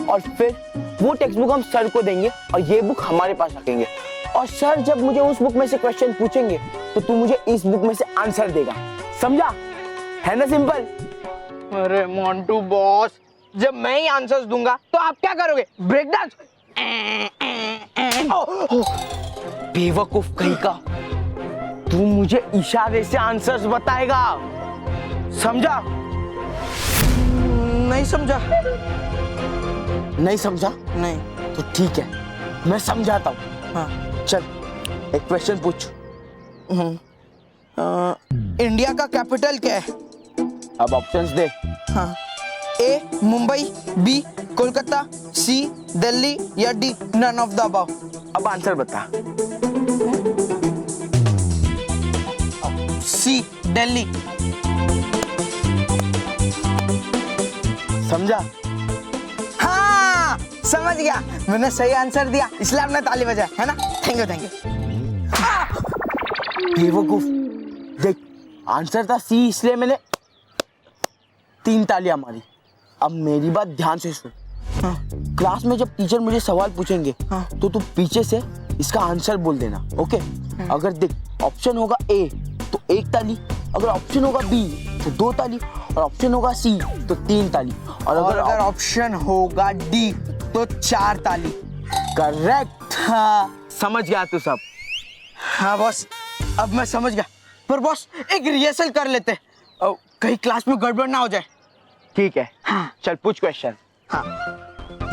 और फिर वो टेक्स्ट बुक हम सर को देंगे और ये बुक हमारे पास रखेंगे और सर जब मुझे उस बुक में से क्वेश्चन पूछेंगे तो तू मुझे इस बुक में से आंसर देगा, समझा? है ना सिंपल? अरे मोंटू बॉस, जब मैं ही आंसर्स दूंगा तो आप क्या करोगे? Break dance? बेवकूफ कहीं का, तू मुझे इशारे से आंसर्स बताएगा, समझा? नहीं समझा। नहीं समझा? नहीं। तो ठीक है, मैं समझाता हूँ। हाँ। चल एक क्वेश्चन पूछ। इंडिया का कैपिटल क्या है? अब ऑप्शंस दे। हाँ। A Mumbai, B Kolkata, C Delhi या D none of the above. अब आंसर बता। सी दिल्ली। समझा? हाँ समझ गया, मैंने सही आंसर दिया इसलिए आपने ताली बजाई, है ना? Thank you thank you. बेवकूफ, देख आंसर था सी, इसलिए मैंने 3 तालियां मारी। अब मेरी बात ध्यान से सुन। हाँ। क्लास में जब टीचर मुझे सवाल पूछेंगे हाँ। तो तू पीछे से इसका आंसर बोल देना, ओके? अगर देख ऑप्शन होगा ए तो 1 ताली, अगर ऑप्शन होगा बी तो 2 ताली, और ऑप्शन होगा सी तो 3 ताली, और अगर ऑप्शन होगा डी तो 4 ताली। करेक्ट। हाँ समझ गया तू सब? हाँ बॉस, अब मैं समझ गया। पर बॉस एक रिहर्सल कर लेते, कहीं क्लास में गड़बड़ ना हो जाए। ठीक है। हाँ। चल पूछ क्वेश्चन। हाँ।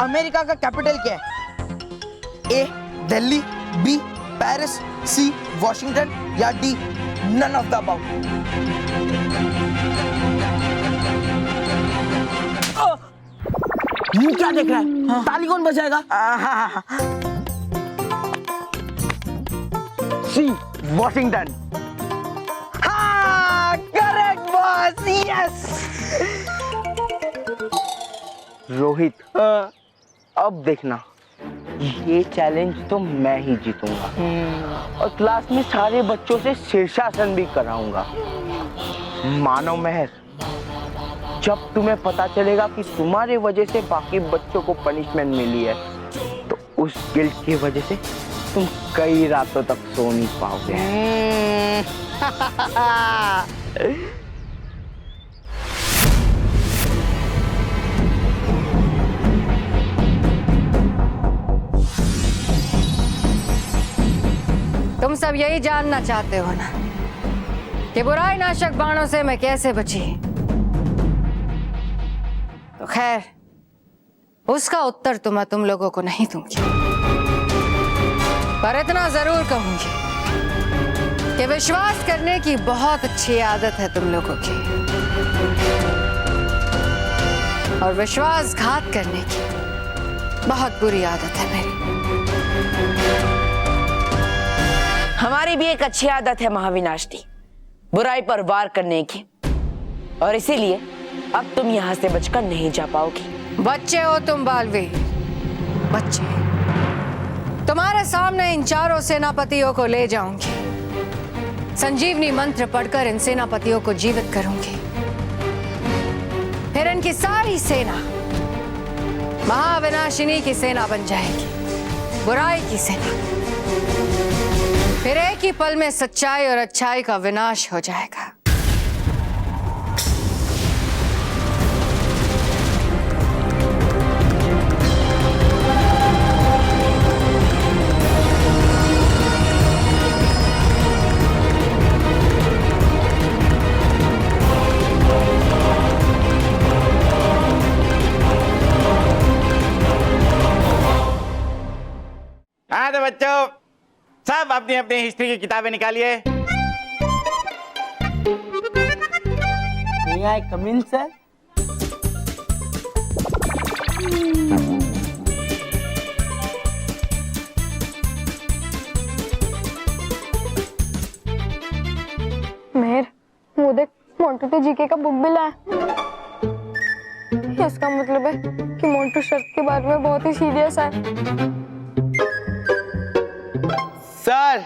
अमेरिका का कैपिटल क्या है? A Delhi, B Paris, C Washington या D none of the above. मुंह क्या देख रहा है? हाँ। ताली कौन बजाएगा? C Washington. हाँ करेक्ट बॉस, यस। रोहित, अब देखना, ये चैलेंज तो मैं ही जीतूंगा और क्लास में सारे बच्चों से शीर्षासन भी कराऊंगा। मानो मेहर, जब तुम्हें पता चलेगा कि तुम्हारे वजह से बाकी बच्चों को पनिशमेंट मिली है तो उस गिल्ट की वजह से तुम कई रातों तक सो नहीं पाओगे। तुम सब यही जानना चाहते हो ना कि बुराई नाशक बाणों से मैं कैसे बची? तो खैर, उसका उत्तर तो मैं तुम लोगों को नहीं दूंगी, पर इतना जरूर कहूंगी कि विश्वास करने की बहुत अच्छी आदत है तुम लोगों की, और विश्वासघात करने की बहुत बुरी आदत है मेरी। हमारी भी एक अच्छी आदत है महाविनाशनी, बुराई पर वार करने की, और इसीलिए अब तुम यहाँ से बचकर नहीं जा पाओगी। बच्चे हो तुम बालवीर, बच्चे। तुम्हारे सामने इन चारों सेनापतियों को ले जाऊंगी, संजीवनी मंत्र पढ़कर इन सेनापतियों को जीवित करूंगी, फिर इनकी सारी सेना महाविनाशिनी की सेना बन जाएगी, बुराई की सेना। फिर एक ही पल में सच्चाई और अच्छाई का विनाश हो जाएगा। हाँ तो बच्चों, सब अपनी अपनी हिस्ट्री की किताबें निकालिए। May I come in, sir? मेहर, वो देख, मोंटू तो जीके का बुक भी लाया। इसका मतलब है कि मोंटू शर्त के बारे में बहुत ही सीरियस है। सर,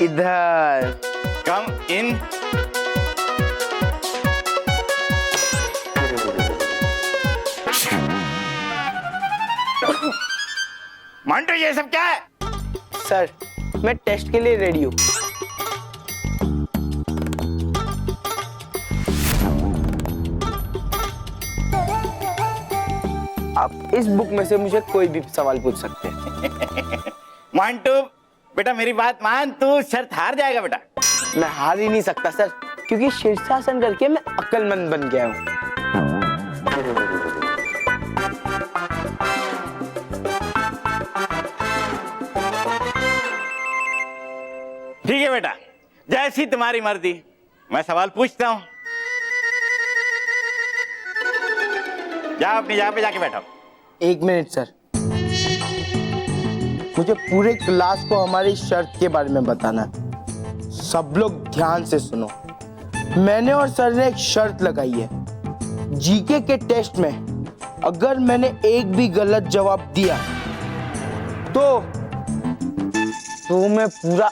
इधर कम इन। मंटू ये सब क्या है? सर मैं टेस्ट के लिए रेडी हूँ। आप इस बुक में से मुझे कोई भी सवाल पूछ सकते हैं। मंटू बेटा मेरी बात मान, तू शर्त हार जाएगा बेटा। मैं हार ही नहीं सकता सर, क्योंकि शीर्षासन करके मैं अक्लमंद बन गया हूँ। ठीक है बेटा, जैसी तुम्हारी मर्जी। मैं सवाल पूछता हूँ, जाओ अपनी जगह पे जाके बैठो। 1 मिनट सर, मुझे पूरे क्लास को हमारी शर्त के बारे में बताना है। सब लोग ध्यान से सुनो। मैंने और सर ने एक शर्त लगाई है, जीके के टेस्ट में अगर मैंने एक भी गलत जवाब दिया तो मैं पूरा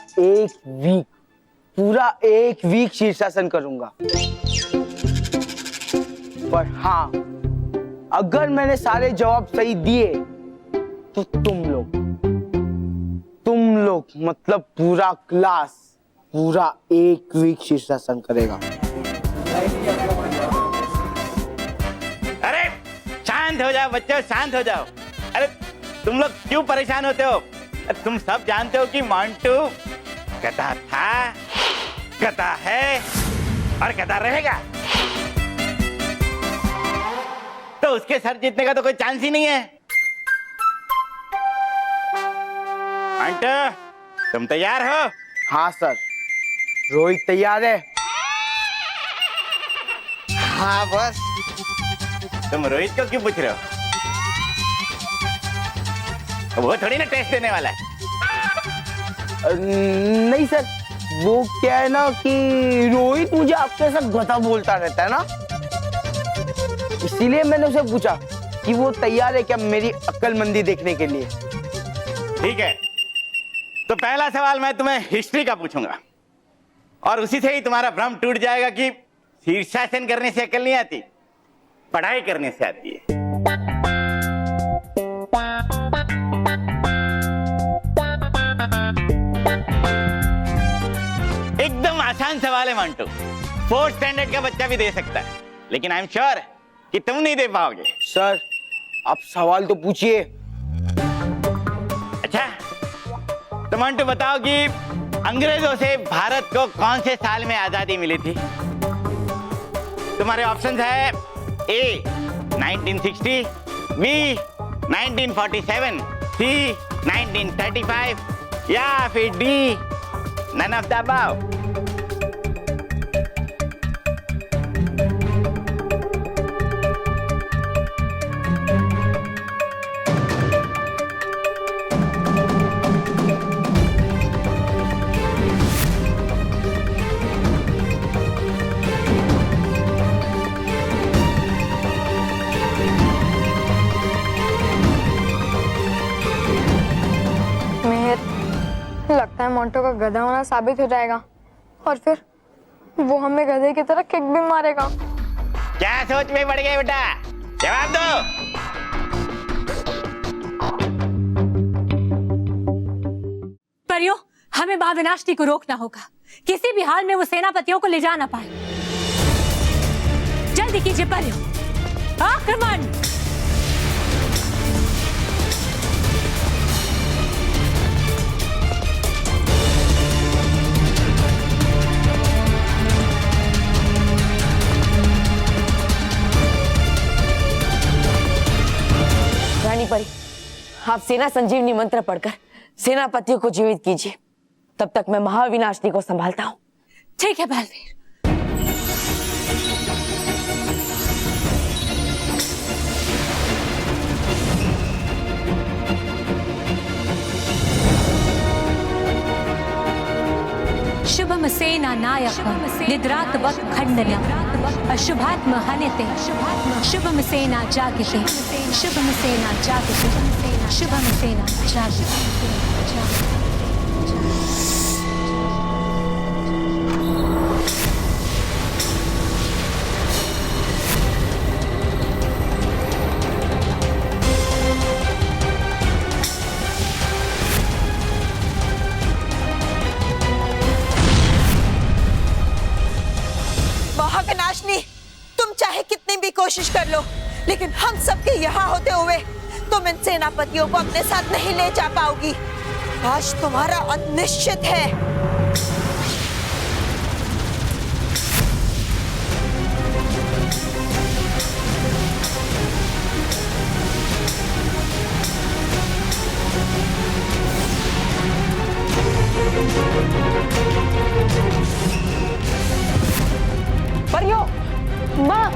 एक वीक शीर्षासन करूंगा। पर हाँ, अगर मैंने सारे जवाब सही दिए तो तुम लोग मतलब पूरा क्लास पूरा 1 वीक शीर्षासन करेगा। अरे शांत हो जाओ बच्चों, शांत हो जाओ। अरे तुम लोग क्यों परेशान होते हो? तुम सब जानते हो कि मंटू गधा था, गधा है और गधा रहेगा। तो उसके सर जीतने का तो कोई चांस ही नहीं है। मंटू तुम तैयार हो? हाँ सर। रोहित तैयार है? हाँ बस। तुम रोहित को क्यों पूछ रहे हो? वो थोड़ी ना टेस्ट देने वाला है। नहीं सर, वो क्या है ना कि रोहित मुझे आपके साथ गधा बोलता रहता है ना, इसीलिए मैंने उसे पूछा कि वो तैयार है क्या मेरी अक्लमंदी देखने के लिए। ठीक है, तो पहला सवाल मैं तुम्हें हिस्ट्री का पूछूंगा और उसी से ही तुम्हारा भ्रम टूट जाएगा कि शीर्षासन करने से अकल नहीं आती, पढ़ाई करने से आती है। एकदम आसान सवाल है मंटू, 4th स्टैंडर्ड का बच्चा भी दे सकता है, लेकिन आई एम श्योर कि तुम नहीं दे पाओगे। सर आप सवाल तो पूछिए। अच्छा तो मंटू बताओ कि अंग्रेजों से भारत को कौन से साल में आजादी मिली थी? तुम्हारे ऑप्शंस है ए 1960, बी 1947, सी 1935 या फिर D none of the above. लगता है मोंटो का गधा होना साबित हो जाएगा और फिर वो हमें गधे की तरह किक भी मारेगा। क्या सोच में पड़ गए बेटा? जवाब दो। परियो, हमें महाविनाशनी को रोकना होगा। किसी भी हाल में वो सेनापतियों को ले जा ना पाए। जल्दी कीजिए परियो, आक्रमण। रानी परी, आप सेना संजीवनी मंत्र पढ़कर सेनापतियों को जीवित कीजिए, तब तक मैं महाविनाशनी को संभालता हूँ। ठीक है बलवीर। शुभम सेना नायक निद्रातवत् खंडनम अशुभात्म हनिते शुभम सेना जागते शुभम सेना जागते शुभम सेना जागते। लेकिन हम सबके यहाँ होते हुए तुम इन सेनापतियों को अपने साथ नहीं ले जा पाओगी। आज तुम्हारा अंत निश्चित है। परियों, माँ।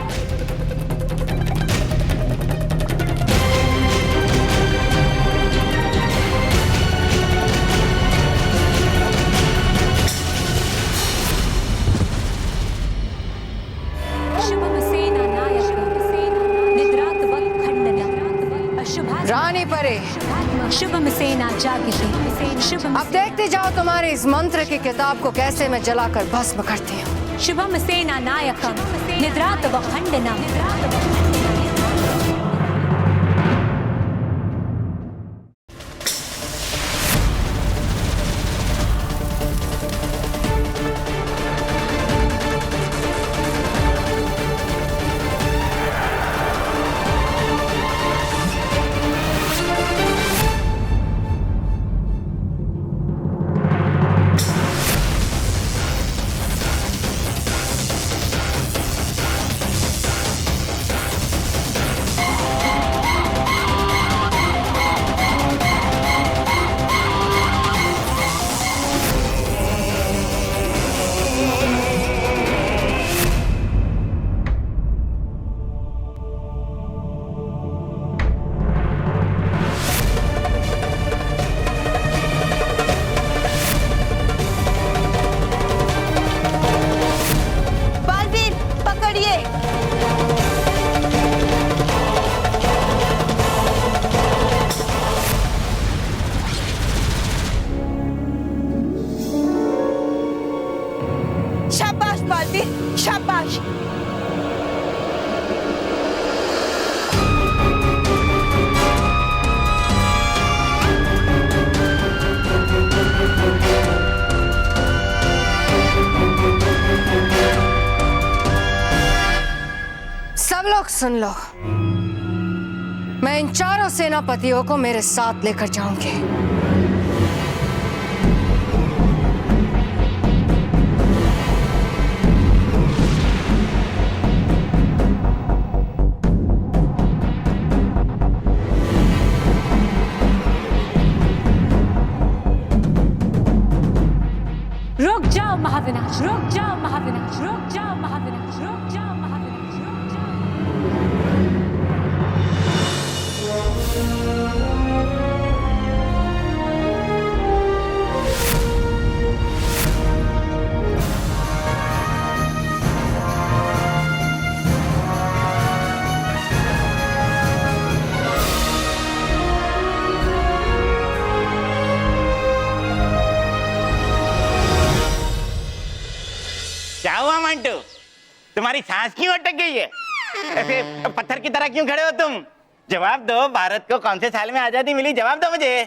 रानी परे, शुभम सेना जागृति। अब देखते जाओ तुम्हारे इस मंत्र की किताब को कैसे मैं जलाकर भस्म करती हूँ। शुभम सेना नायकम निद्रात व खंडनम। शाबाश बालवीर, शाबाश। सब लोग सुन लो, मैं इन चारों सेनापतियों को मेरे साथ लेकर जाऊंगी। रुक जाओ महाविनाश, रुक जाओ महाविनाश, रुक जाओ महाविनाश, रुक जाओ महाविनाश, रुक जाओ। क्या हुआ मंटू, तुम्हारी सांस क्यों अटक गई है? ऐसे पत्थर की तरह क्यों खड़े हो तुम? जवाब दो, भारत को कौन से साल में आजादी मिली? जवाब दो मुझे।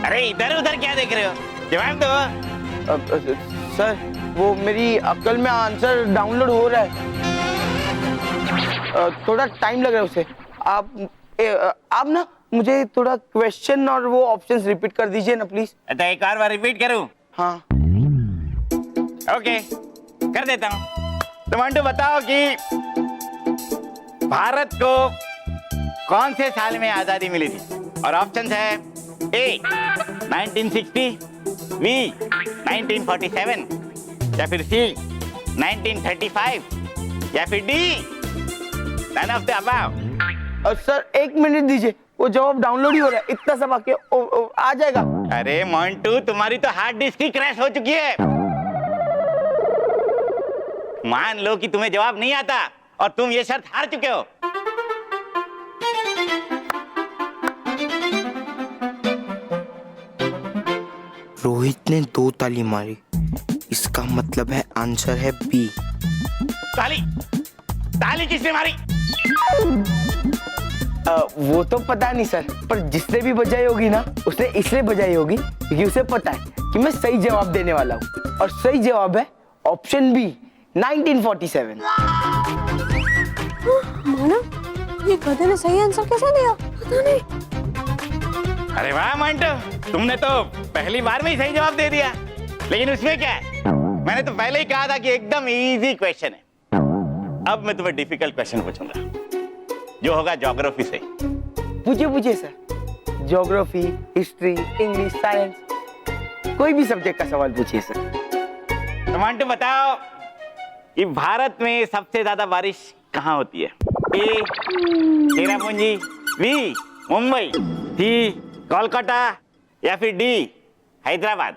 अरे इधर उधर क्या देख रहे हो? जवाब दो। सर, वो मेरी अक्ल में आंसर डाउनलोड हो रहा है, थोड़ा टाइम लग रहा है उसे। आप ना मुझे थोड़ा क्वेश्चन और वो ऑप्शंस रिपीट कर दीजिए ना प्लीज। तो एक और बार रिपीट करूं? हाँ। ओके, कर देता हूं। तो मंटू बताओ कि भारत को कौन से साल में आजादी मिली थी? और ऑप्शंस है ए 1960, बी 1947, या फिर सी 1935, या फिर D none of the above. Sir एक मिनट दीजिए, वो जवाब डाउनलोड ही हो रहा है, इतना सब आके आ जाएगा। अरे मंटू, तुम्हारी तो हार्ड डिस्क ही क्रैश हो चुकी है। मान लो कि तुम्हें जवाब नहीं आता और तुम ये शर्त हार चुके हो। रोहित ने 2 ताली मारी, इसका मतलब है आंसर है बी। ताली? ताली किसने मारी? वो तो पता नहीं सर, पर जिसने भी बजाई होगी ना, उसने इसलिए बजाई होगी क्योंकि उसे पता है कि मैं सही जवाब देने वाला हूँ। और सही जवाब है ऑप्शन बी 1947। माना ये गधे ने सही आंसर कैसे दिया? पता नहीं। अरे वाह मंटू, तुमने तो पहली बार में ही सही जवाब दे दिया। लेकिन उसमें क्या है, मैंने तो पहले ही कहा था कि एकदम इजी क्वेश्चन है। अब मैं तुम्हें डिफिकल्ट क्वेश्चन पूछूंगा, जो होगा ज्योग्राफी से। पूछिए sir, geography, history, English, science, कोई भी सब्जेक्ट का सवाल पूछिए सर। तो मंटू बताओ कि भारत में सबसे ज्यादा बारिश कहाँ होती है? ए चेरापूंजी, बी मुंबई, सी कोलकाता या फिर डी हैदराबाद?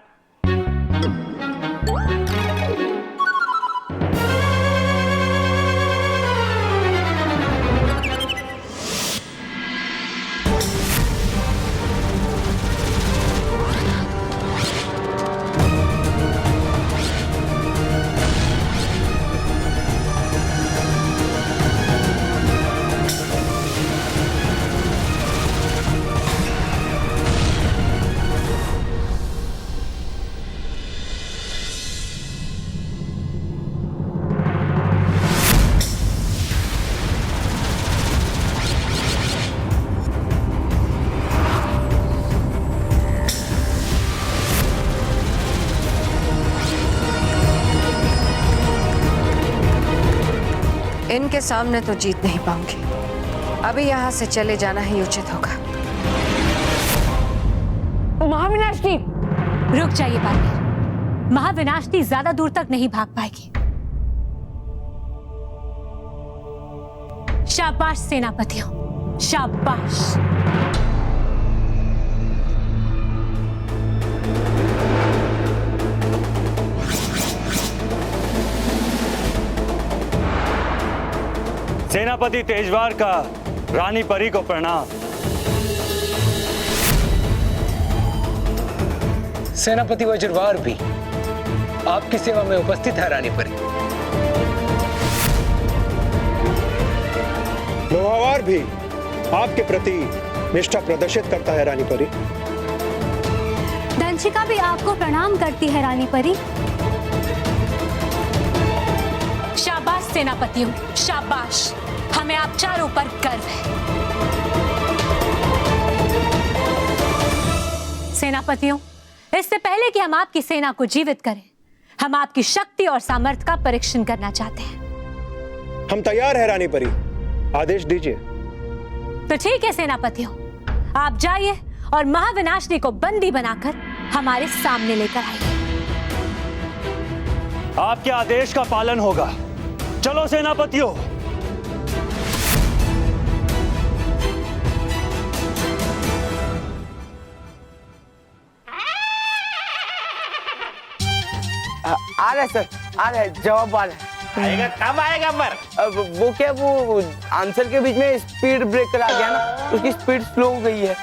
इनके सामने तो जीत नहीं पाऊंगी। अभी यहाँ से चले जाना ही उचित होगा। महाविनाशनी, रुक जाइए पार्टनर, महाविनाशनी ज्यादा दूर तक नहीं भाग पाएगी। शाबाश सेनापतियों, शाबाश। सेनापति तेजवार का रानी परी को प्रणाम। सेनापति वज्रवार भी आपकी सेवा में उपस्थित है रानी परी। लोहावार भी आपके प्रति निष्ठा प्रदर्शित करता है रानी परी। दंशिका भी आपको प्रणाम करती है रानी परी। शाबाश सेनापतियों, शाबाश। हमें आप चारों पर गर्व है। सेनापतियों, इससे पहले कि हम आपकी सेना को जीवित करें, हम आपकी शक्ति और सामर्थ्य का परीक्षण करना चाहते हैं। हम तैयार हैं रानी परी, आदेश दीजिए। तो ठीक है सेनापतियों, आप जाइए और महाविनाशनी को बंदी बनाकर हमारे सामने लेकर आइए। आपके आदेश का पालन होगा। चलो सेनापतियों। आ रहा है सर, आ रहा है, जवाब आ रहा है। आएगा कब आएगा पर? वो क्या, वो आंसर के बीच में स्पीड ब्रेकर आ गया ना, उसकी स्पीड स्लो हो गई है।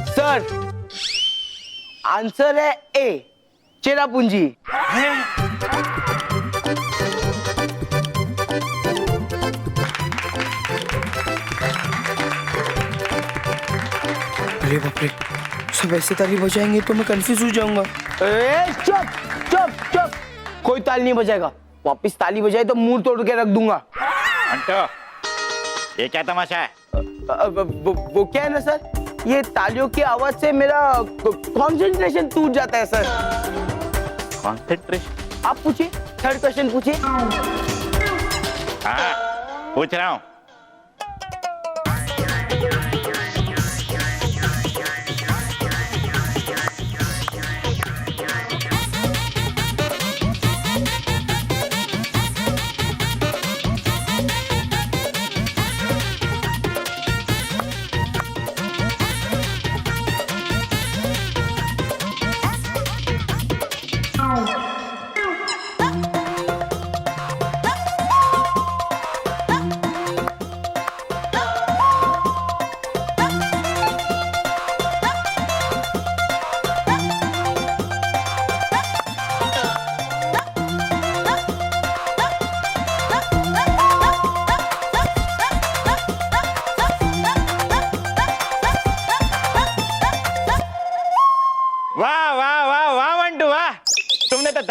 सर, आंसर है ए, चेरापूंजी। अरे बाप रे, सब ऐसे ताली बजाएंगे तो मैं कंफ्यूज हो जाऊंगा। चुप चुप चुप, कोई ताली नहीं बजाएगा। वापिस ताली बजाए तो मुंह तोड़ के रख दूंगा। अंटो, ये क्या तमाशा है? वो क्या है ना सर, ये तालियों की आवाज से मेरा कंसंट्रेशन टूट जाता है सर। कंसंट्रेशन? आप पूछिए, थर्ड क्वेश्चन पूछिए। हाँ, पूछ रहा हूँ।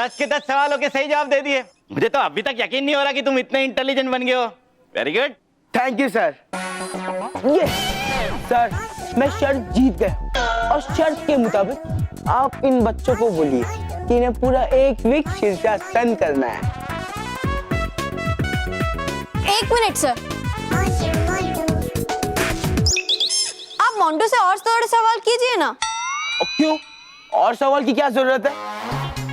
10 के 10 सवालों के सही जवाब दे दिए। मुझे तो अभी तक यकीन नहीं हो रहा कि तुम इतने इंटेलिजेंट बन गए हो। Very good. Thank you sir. ये सर, मैं शर्त जीत गया और शर्त के मुताबिक आप इन बच्चों को बोलिए कि इन्हें पूरा 1 वीक शीर्षासन करना है। 1 मिनट सर, आप मोंटू से और थोड़े सवाल कीजिए ना। क्यों? और सवाल की क्या जरूरत है?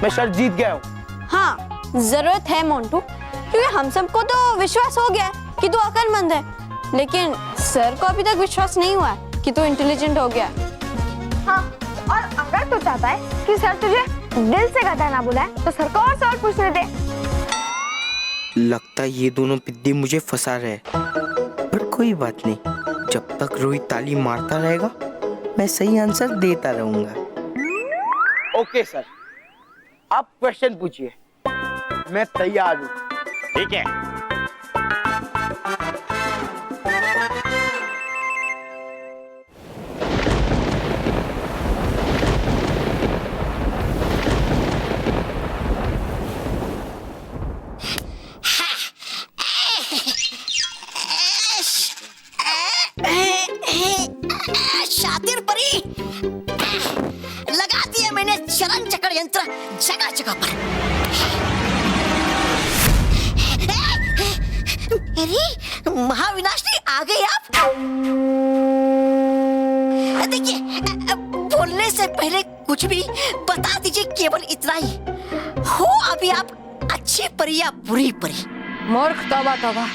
मैं शर्त जीत गया हूँ। हाँ, जरूरत है मोंटू, क्योंकि हम सबको तो विश्वास हो गया है कि तू अक्लमंद है, लेकिन सर को अभी तक विश्वास नहीं हुआ है कि तू इंटेलिजेंट हो गया। हाँ, और अगर तू चाहता है कि सर तुझे दिल से गधा ना बुलाए तो सर को और सवाल पूछने दे। लगता है ये दोनों पिद्दी मुझे फंसा रहे, पर कोई बात नहीं, जब तक रोहित ताली मारता रहेगा मैं सही आंसर देता रहूंगा। ओके सर, आप क्वेश्चन पूछिए, मैं तैयार हूँ। ठीक है। शातिर परी, लगा दिया मैंने चरण चक्र यंत्र जगह जगह पर। अरे महाविनाशनी, आ गए आप। देखिए, बोलने से पहले कुछ भी बता दीजिए, केवल इतना ही। हो अभी आप अच्छी परी या बुरी परी? मूर्ख, तौबा तौबा,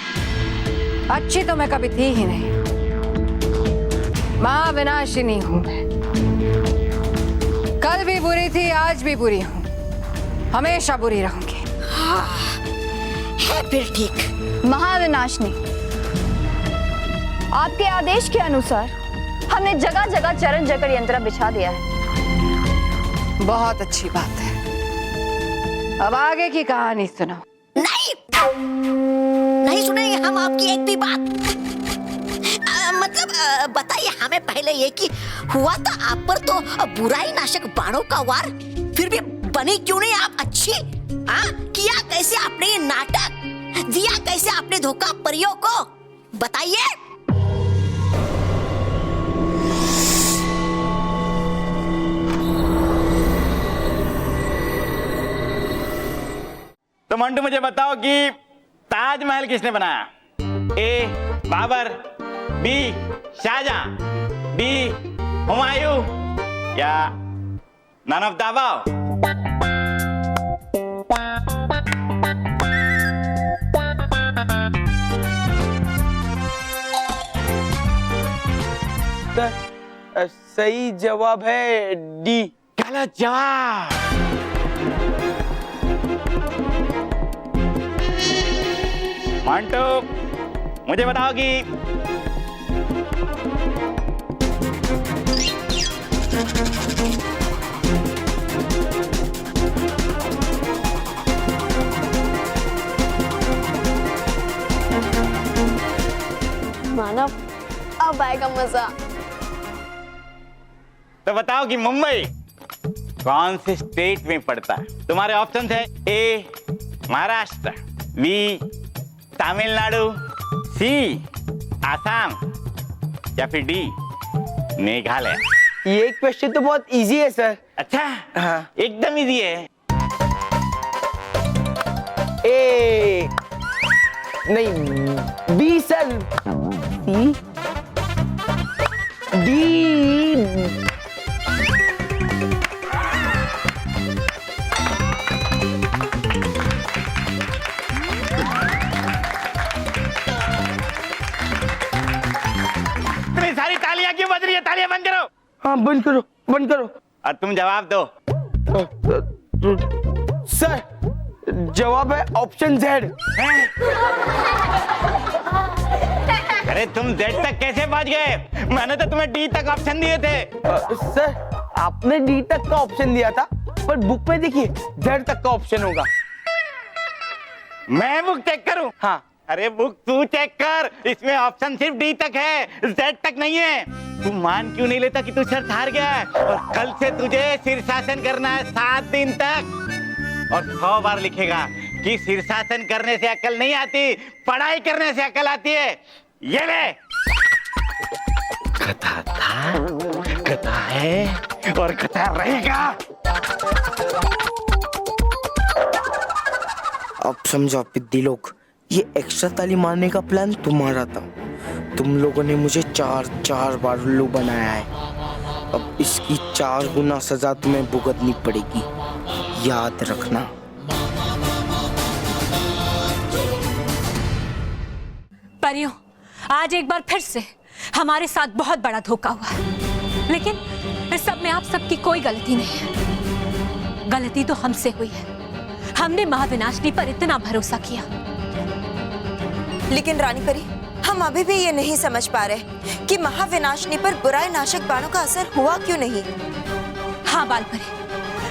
अच्छी तो मैं कभी थी ही नहीं, महाविनाशिनी हूं मैं। कल भी बुरी थी, आज भी बुरी हूं, हमेशा बुरी रहूंगी। है फिर ठीक। महाविनाशनी, आपके आदेश के अनुसार हमने जगह जगह चरण चक्र यंत्र बिछा दिया है। बहुत अच्छी बात है, अब आगे की कहानी सुनो। नहीं, नहीं सुनेंगे हम आपकी एक भी बात। मतलब बताइए हमें पहले ये कि हुआ तो आप पर तो बुराई नाशक बाणों का वार, फिर भी बनी क्यों नहीं आप अच्छी? हाँ, किया कैसे आपने ये नाटक, दिया कैसे आपने धोखा परियों को, बताइए। तो मंटू मुझे बताओ कि ताजमहल किसने बनाया? ए बाबर, बी शाहजहां, डी हुमायूं या नन ऑफ द अबव? सही जवाब है डी। गलत जवाब। मंटू मुझे बताओ कि मानव, अब आएगा मजा। तो बताओ कि मुंबई कौन से स्टेट में पड़ता है? तुम्हारे ऑप्शन है ए महाराष्ट्र, बी तमिलनाडु, सी आसाम या फिर डी मेघालय। ये क्वेश्चन तो बहुत इजी है सर। अच्छा, हाँ, एकदम इजी है। ए नहीं, बी सर। सी, डी। इतनी सारी तालियां क्यों बज रही है? तालियां बंद करो। हाँ, बंद करो, बंद करो। और तुम जवाब दो। सर, जवाब है ऑप्शन जेड। अरे तुम जेड तक कैसे पहुंच गए? मैंने तो तुम्हें डी तक ऑप्शन दिए थे। सर, आपने डी तक का ऑप्शन दिया था, पर बुक में देखिए जेड तक का ऑप्शन होगा। मैं बुक चेक करूं? हाँ। अरे बुक तू चेक कर, इसमें ऑप्शन सिर्फ डी तक है, जेड तक नहीं है। तू मान क्यों नहीं लेता कि तू शर्त हार गया है और कल से तुझे शीर्षासन करना है 7 दिन तक? और 100 बार लिखेगा कि शीर्षासन करने से अकल नहीं आती, पढ़ाई करने से अकल आती है। ये ले, गधा था, गधा है और गधा रहेगा। अब समझो पिद्दी लोग, ये एक्स्ट्रा ताली मारने का प्लान तुम्हारा था। तुम लोगों ने मुझे 4 बार उल्लू बनाया है। अब इसकी 4 गुना सजा तुम्हें भुगतनी पड़ेगी, याद रखना। परियों, आज एक बार फिर से हमारे साथ बहुत बड़ा धोखा हुआ है, लेकिन इस सब में आप सबकी कोई गलती नहीं है। गलती तो हमसे हुई है, हमने महाविनाशिनी पर इतना भरोसा किया। लेकिन रानी परी, हम अभी भी ये नहीं समझ पा रहे कि महाविनाशिनी पर बुराई नाशक बाणों का असर हुआ क्यों नहीं। हाँ बालपरी,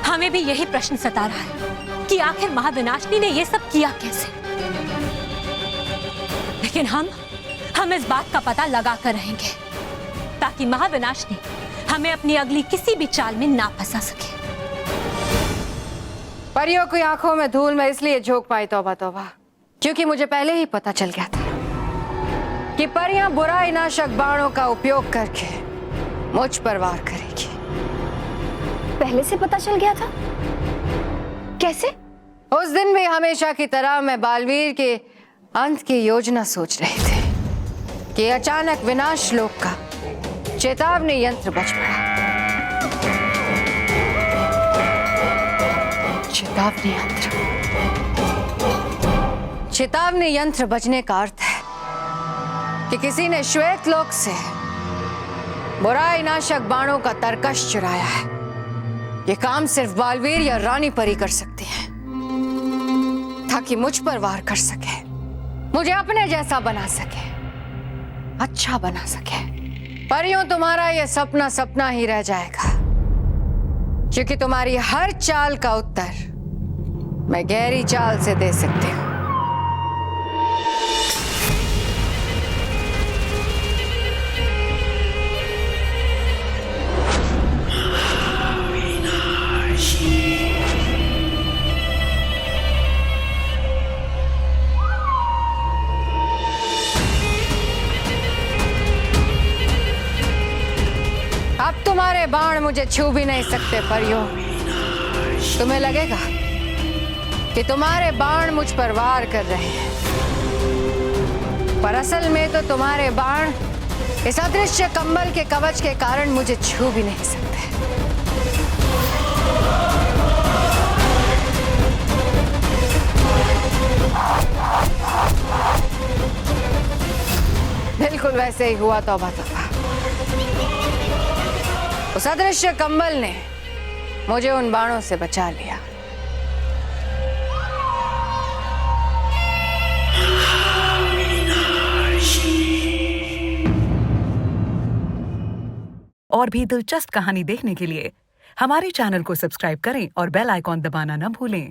हमें भी यही प्रश्न सता रहा है कि आखिर महाविनाशिनी ने ये सब किया कैसे। लेकिन हम इस बात का पता लगा कर रहेंगे ताकि महाविनाशिनी हमें अपनी अगली किसी भी चाल में ना फंसा सके। परियों की आंखों में धूल में इसलिए झोंक पाई, तौबा तौबा, क्योंकि मुझे पहले ही पता चल गया था कि परियां बुराई नाशक बाणों का उपयोग करके मुझ पर वार करेगी। पहले से पता चल गया था? कैसे? उस दिन भी हमेशा की तरह मैं बालवीर के अंत की योजना सोच रहे थे कि अचानक विनाश लोक का चेतावनी यंत्र बज पड़ा। चेतावनी यंत्र, चेतावनी यंत्र बजने का अर्थ है कि किसी ने श्वेत लोक से बुराई नाशक बाणों का तरकश चुराया है। ये काम सिर्फ बालवीर या रानी परी कर सकती है, ताकि मुझ पर वार कर सके, मुझे अपने जैसा बना सके, अच्छा बना सके। परियों, तुम्हारा ये सपना सपना ही रह जाएगा, क्योंकि तुम्हारी हर चाल का उत्तर मैं गहरी चाल से दे सकती हूँ। अब तुम्हारे बाण मुझे छू भी नहीं सकते परियों। तुम्हें लगेगा कि तुम्हारे बाण मुझ पर वार कर रहे हैं, पर असल में तो तुम्हारे बाण इस अदृश्य कंबल के कवच के कारण मुझे छू भी नहीं सकते। बिल्कुल वैसे ही हुआ, तौबा तौबा। उस अदृश्य कंबल ने मुझे उन बाणों से बचा लिया। और भी दिलचस्प कहानी देखने के लिए हमारे चैनल को सब्सक्राइब करें और बेल आइकॉन दबाना न भूलें।